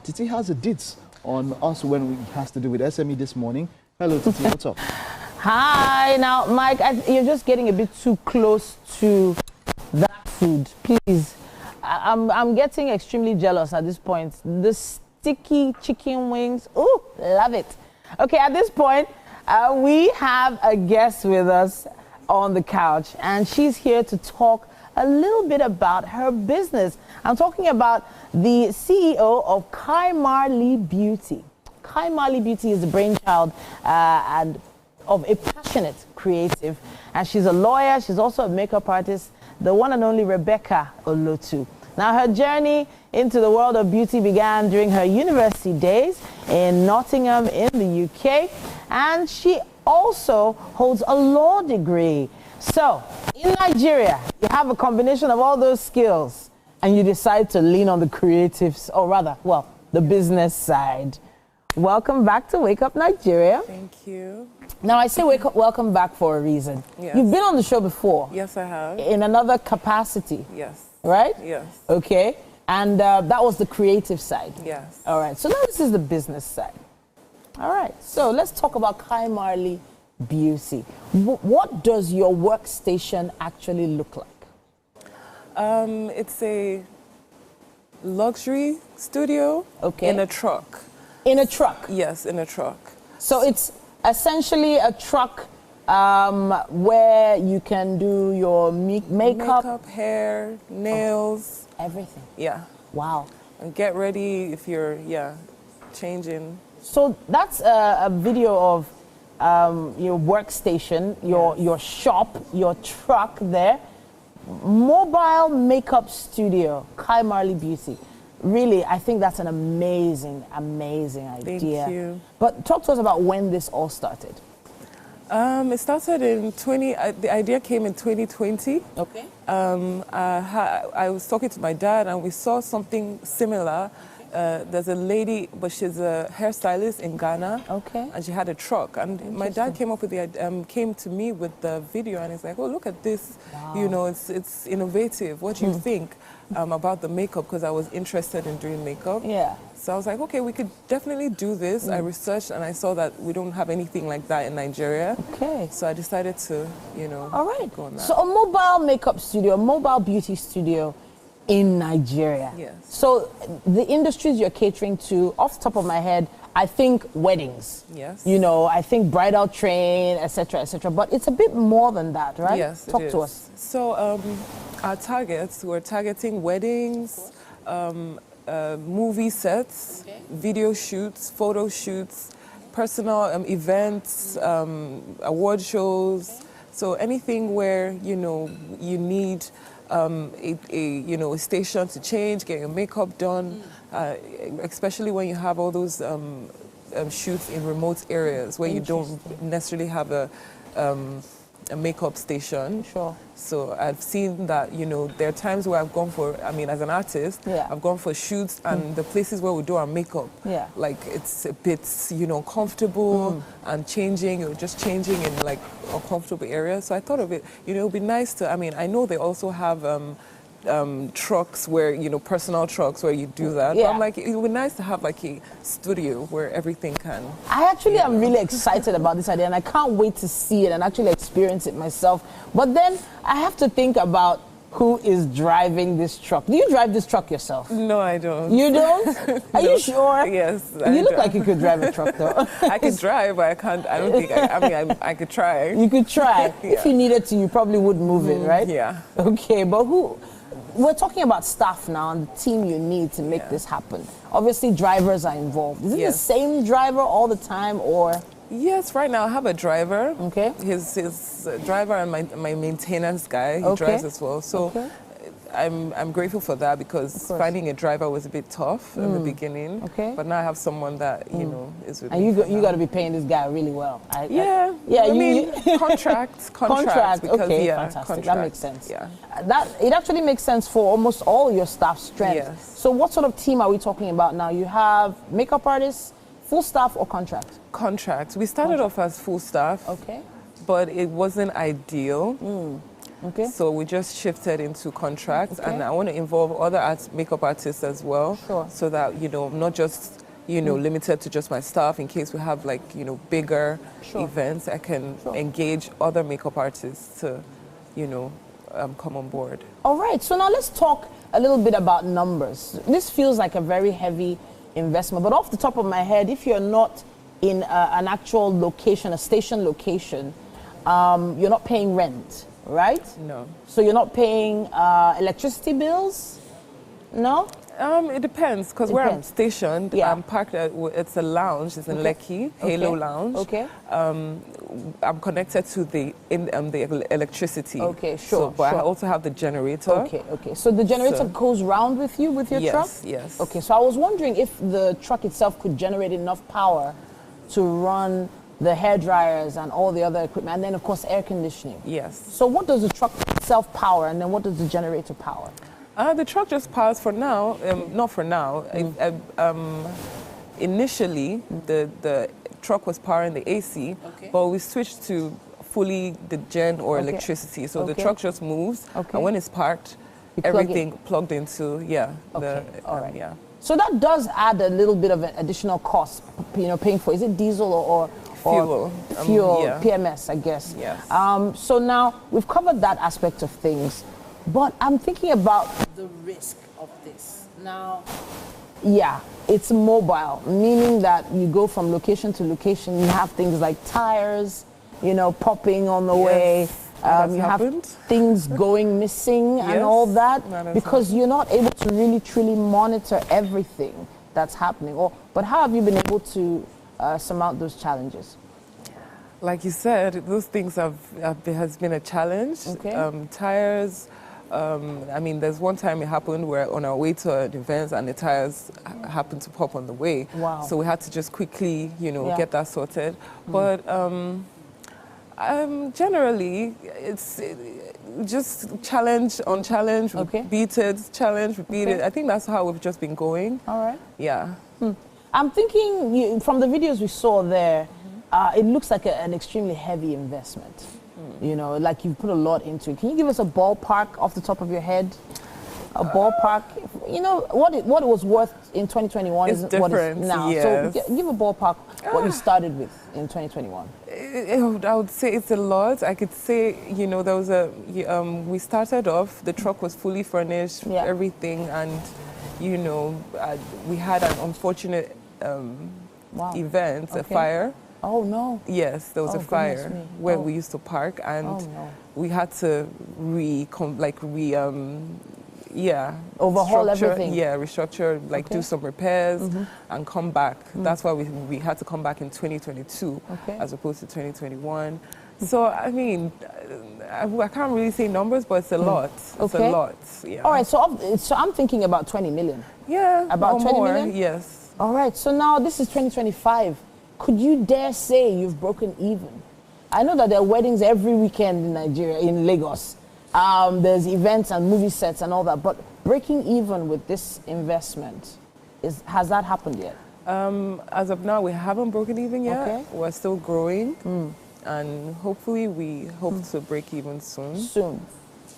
Titi has a deets on us when it has to do with SME this morning. Hello, Titi. What's up? Hi. Now, Mike, you're just getting a bit too close to that food. Please. I'm getting extremely jealous at this point. The sticky chicken wings. Ooh, love it. Okay, at this point, we have a guest with us on the couch, and she's here to talk a little bit about her business. I'm talking about the CEO of Kai Marley Beauty. Kai Marley Beauty is the brainchild and of a passionate creative, and she's a lawyer. She's also a makeup artist, the one and only Rebecca Olotu. Now, her journey into the world of beauty began during her university days in Nottingham in the UK, and she also holds a law degree. So, in Nigeria, you have a combination of all those skills, and you decide to lean on the creatives, or rather, well, the business side. Welcome back to Wake Up Nigeria. Thank you. Now, I say welcome back for a reason. Yes. You've been on the show before. Yes, I have. In another capacity. Yes. Right? Yes. Okay. And that was the creative side. Yes. All right. So now this is the business side. All right. So let's talk about Kai Marley Beauty. What does your workstation actually look like? It's a luxury studio. Okay. In a truck. In a truck? Yes, in a truck. So it's essentially a truck where you can do your makeup. Makeup, hair, nails. Everything. Yeah. Wow. And get ready if you're, changing So that's a video of your workstation, your shop, your truck there. Mobile makeup studio, Kai Marley Beauty. Really, I think that's an amazing, amazing idea. Thank you. But talk to us about when this all started. It started in the idea came in 2020. Okay. I was talking to my dad and we saw something similar. There's a lady, but she's a hairstylist in Ghana. Okay. And she had a truck. And my dad came up with came to me with the video and he's like, oh, look at this. Wow. You know, it's innovative. What do you think about the makeup? Because I was interested in doing makeup. Yeah. So I was like, okay, we could definitely do this. I researched and I saw that we don't have anything like that in Nigeria. Okay. So I decided to, you know, all right. go on that. So a mobile makeup studio, a mobile beauty studio in Nigeria. Yes. So the industries you're catering to, off the top of my head, I think weddings. Yes. You know, I think bridal train, etc., etc. But it's a bit more than that, right? Yes, Talk it is. to us. So our targets, we're targeting weddings, movie sets, video shoots, photo shoots, personal events, award shows. So anything where, you know, you need a station to change, get your makeup done, especially when you have all those shoots in remote areas where you don't necessarily have a makeup station. Sure. So I've seen that, you know, there are times where I've gone for, I mean, as an artist, I've gone for shoots and the places where we do our makeup, like it's a bit, you know, comfortable and changing, or just changing in like uncomfortable areas. So I thought of it, you know, it would be nice to, I mean, I know they also have trucks where, you know, personal trucks where you do that. But I'm like, it would be nice to have like a studio where everything can. I actually am really excited about this idea and I can't wait to see it and actually experience it myself. But then I have to think about who is driving this truck. Do you drive this truck yourself? No, I don't. You don't? Are you sure? Yes. You look like you could drive a truck though. I could drive, but I can't, I don't think, I could try. You could try. If you needed to, you probably would move it, right? Yeah. Okay, but we're talking about staff now and the team you need to make this happen. Obviously, drivers are involved. Is it the same driver all the time, or? Yes, right now I have a driver. Okay. His driver and my maintenance guy, he drives as well. So I'm grateful for that because finding a driver was a bit tough in the beginning. Okay. But now I have someone that, you know, is with and me. And you got to be paying this guy really well. I mean, contract. Contract, because, okay, fantastic. Contract, that makes sense. Yeah. It actually makes sense for almost all your staff strength. Yes. So what sort of team are we talking about now? You have makeup artists, full staff or contract? Contract. We started off as full staff. Okay. But it wasn't ideal. Okay. So we just shifted into contracts, and I want to involve other makeup artists as well, so that, you know, not just, you know, limited to just my staff. In case we have like, you know, bigger events, I can engage other makeup artists to, you know, come on board. All right. So now let's talk a little bit about numbers. This feels like a very heavy investment, but off the top of my head, if you're not in an actual location, a station location, you're not paying rent. Right? No. So you're not paying electricity bills? No? It depends, because where I'm stationed, I'm parked at, it's a lounge, it's in Lekki, Halo Lounge. Okay. I'm connected to the electricity. Okay, sure. But I also have the generator. Okay. So the generator goes round with you, with your truck? Yes. Okay, so I was wondering if the truck itself could generate enough power to run the hair dryers and all the other equipment, and then of course air conditioning. Yes. So what does the truck itself power, and then what does the generator power? The truck just powers for now, not for now. Initially, the truck was powering the AC, but we switched to fully the gen or electricity. So the truck just moves, and when it's parked, everything plugged into, all right. So that does add a little bit of an additional cost, you know, paying for, is it diesel or fuel, PMS, I guess. Yes. So now we've covered that aspect of things, but I'm thinking about the risk of this. Now, it's mobile, meaning that you go from location to location. You have things like tires, you know, popping on the way. You have things going missing and all that, because you're not able to really truly monitor everything that's happening. But how have you been able to surmount those challenges? Like you said, those things has been a challenge. Okay. Tires. I mean, there's one time it happened where on our way to an event and the tires happened to pop on the way. Wow. So we had to just quickly, get that sorted. But generally, it's just challenge on challenge, repeat it, challenge, repeat it. I think that's how we've just been going. All right. Yeah. I'm thinking, from the videos we saw there, it looks like an extremely heavy investment. Like you've put a lot into it. Can you give us a ballpark off the top of your head? A ballpark? What it was worth in 2021 is what it's now. Yes. So give a ballpark what you started with in 2021. I would say it's a lot. I could say, there was we started off, the truck was fully furnished, everything, and, we had an unfortunate event, a fire. Oh no! Yes, there was a fire where we used to park, and we had to overhaul everything. Yeah, restructure, do some repairs, and come back. That's why we had to come back in 2022 as opposed to 2021. So I mean, I can't really say numbers, but it's a lot. It's a lot. Yeah. All right. So I'm thinking about 20 million. Yeah. About 20 million. Yes. All right. So now this is 2025. Could you dare say you've broken even? I know that there are weddings every weekend in Nigeria, in Lagos. There's events and movie sets and all that, but breaking even with this investment, has that happened yet? As of now, we haven't broken even yet. Okay. We're still growing, and hopefully we hope to break even soon. Soon.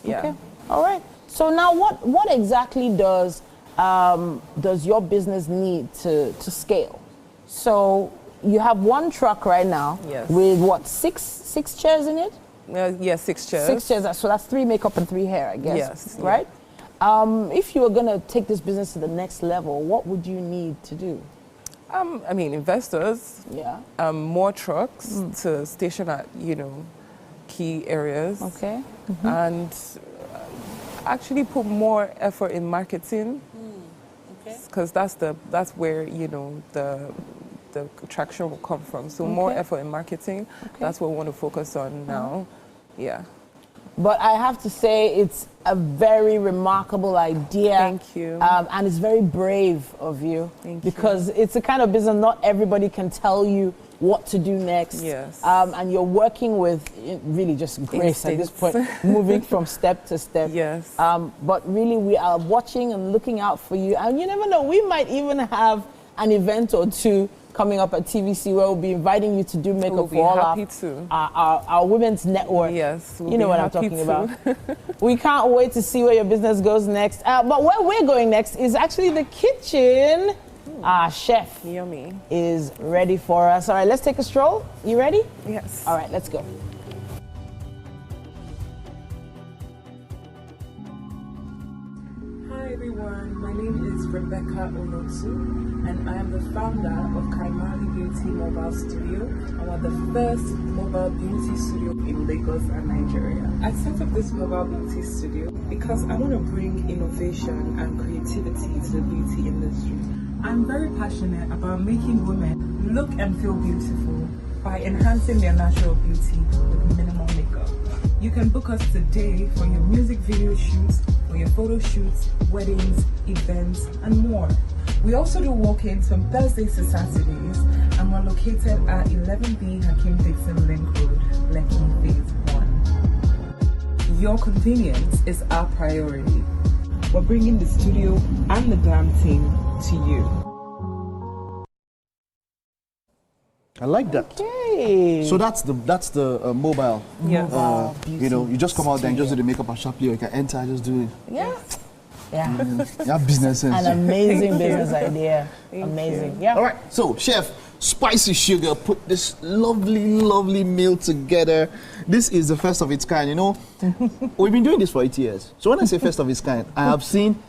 Yeah. Okay. All right. So now, what exactly does your business need to scale? So you have one truck right now with what, six chairs in it? Yeah, 6 chairs. 6 chairs, so that's 3 makeup and 3 hair, I guess. Yes. Right? If you were going to take this business to the next level, what would you need to do? I mean, investors. Yeah. More trucks to station at, key areas. Okay. And actually put more effort in marketing. Because that's where, the traction will come from. So more effort in marketing. That's what we want to focus on now. Yeah. But I have to say it's a very remarkable idea. Thank you. And it's very brave of you. Thank you. Because it's a kind of business not everybody can tell you what to do next. Yes. And you're working with really just grace at this point, moving from step to step. Yes. But really we are watching and looking out for you. And you never know, we might even have an event or two coming up at TVC where we'll be inviting you to do makeup for all our women's network. Yes, you know what I'm talking about. We can't wait to see where your business goes next. But where we're going next is actually the kitchen. Our chef is ready for us. All right, let's take a stroll. You ready? Yes. All right, let's go. Hi everyone, my name is Rebecca Onotu and I am the founder of Kaimali Beauty Mobile Studio. I'm the first mobile beauty studio in Lagos and Nigeria. I set up this mobile beauty studio because I want to bring innovation and creativity to the beauty industry. I'm very passionate about making women look and feel beautiful by enhancing their natural beauty with minimal makeup. You can book us today for your music video shoots, for your photo shoots, weddings, events, and more. We also do walk-ins from Thursdays to Saturdays, and we're located at 11B Hakim Dixon Link Road, Lekki Phase 1. Your convenience is our priority. We're bringing the studio and the glam team to you. I like that. Okay. So that's the mobile. Yes. You just come out there and just do the makeup and sharply, or you can enter, just do it. Yeah. Yeah. You have business sense. An amazing business idea. Amazing. Yeah. All right. So, chef, Spicy Sugar put this lovely meal together. This is the first of its kind. We've been doing this for 8 years. So when I say first of its kind, I have seen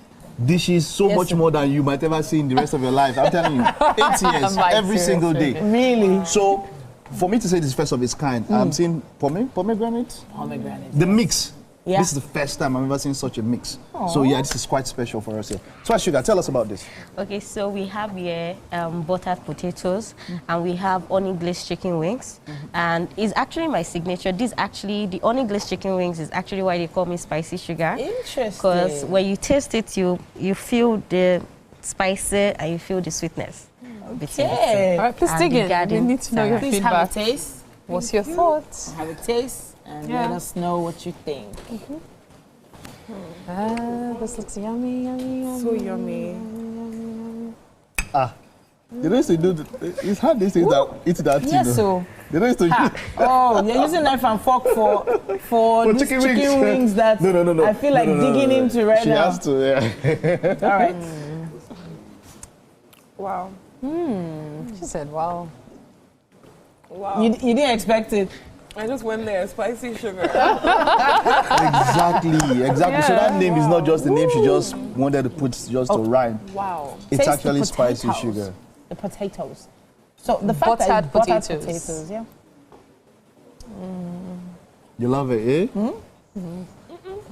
dishes so much more than you might ever see in the rest of your life. I'm telling you, 8 years, every single day. Really? So, for me to say this is first of its kind, I'm seeing pomegranate. Pomegranate. The mix Yeah. This is the first time I've ever seen such a mix. Aww. So yeah, this is quite special for us here. Spice Sugar, tell us about this. Okay, so we have here buttered potatoes, and we have honey glazed chicken wings, and it's actually my signature. This actually, the honey glazed chicken wings is actually why they call me Spicy Sugar. Interesting. Because when you taste it, you feel the spicy and you feel the sweetness. Okay. All right, please dig in. We need to know your Please feedback. have a taste. What's your thoughts? Have a taste and let us know what you think. This looks yummy, yummy, yummy. So yummy. Ah. They don't used to do it's hard these things that eat that thing. Yes, so. They don't used to Oh, you're using knife and fork for these chicken wings that no. I feel like digging into right she now. She has to, yeah. All right. Wow. She said, wow. Wow. You didn't expect it. I just went there, Spicy Sugar. Exactly. Yeah. So that name is not just the name she just wanted to put just to rhyme. Wow. It's Taste actually the Spicy potatoes. Sugar. The potatoes. So the fact that it's buttered potatoes, yeah. You love it, eh?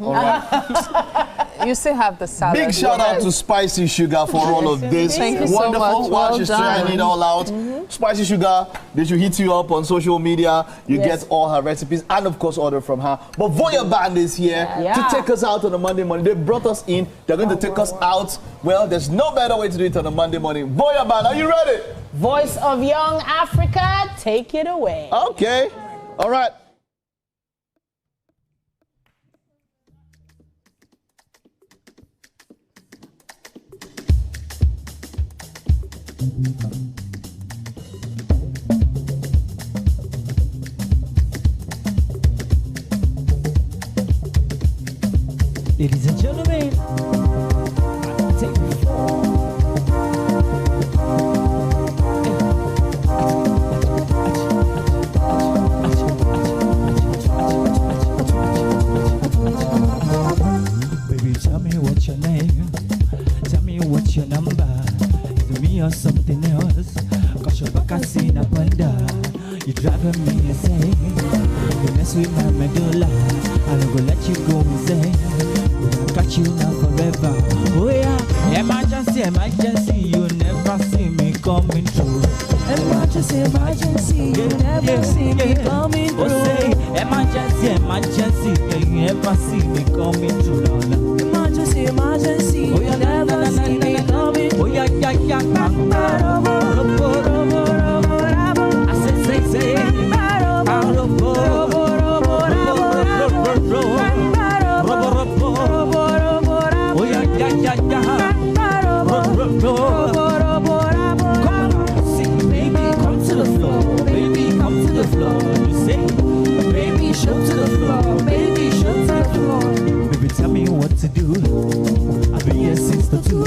All right. You still have the salad. Big shout out to Spicy Sugar for all of this. Thank you so Wonderful. much. While Well she's done. trying it all out. Spicy Sugar, they should hit you up on social media. You Yes. get all her recipes and of course order from her. But Voya Band is here Yeah. to take us out on a Monday morning. They brought us in. They're going to take us out. Well, there's no better way to do it on a Monday morning. Voya Band, are you ready? Voice of Young Africa, take it away. Okay. All right. Ladies and gentlemen, take it. Baby, tell me what's your name. Tell me what's your number. Is it me or something else? Cause your back I seen up and down. You're driving me insane. You mess with my medulla. I don't go let you go insane. I got you now forever. Oh yeah, emergency, emergency. You never see me coming through. Emergency, emergency. You never see me coming through. Oh say, emergency, emergency. You never see me coming through. Emergency, emergency. Oh yeah, never see me coming. Oh yeah, yeah, yeah. I say. Oh yeah, yeah, yeah, yeah. Come on, see, baby, come to the floor. Baby, come to the floor. You say, baby, show to the floor. Baby, show to the floor. Baby, tell me what to do. I've been here since the 2.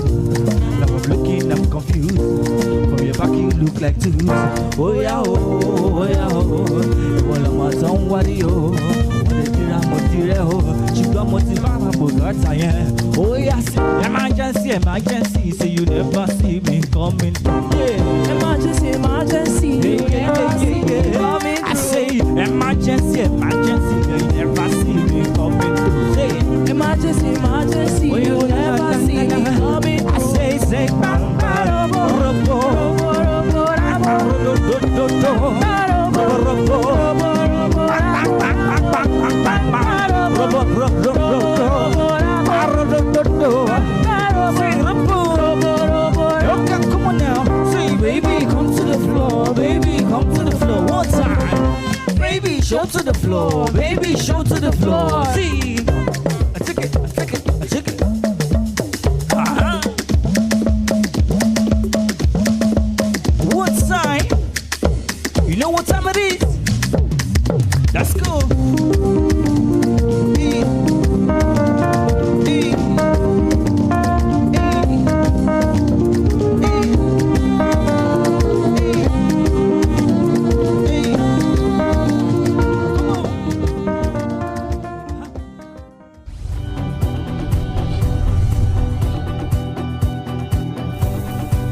Now I'm looking, I'm confused. From your back you look like 2. Oh yeah, oh yeah, oh. You wanna my tongue, what do you? Oh yes, emergency, emergency. So you never see me coming. Yeah. Emergency, emergency. You never see me coming. I say emergency, emergency. You never see me coming. Say emergency, emergency. You never see me coming. I say bang bang robo robo come on now. Say, baby, come to the floor. Baby, come to the floor. One time. Baby, show to the floor. Baby, show to the floor. See, I took it. What time? You know what time it is? Let's go.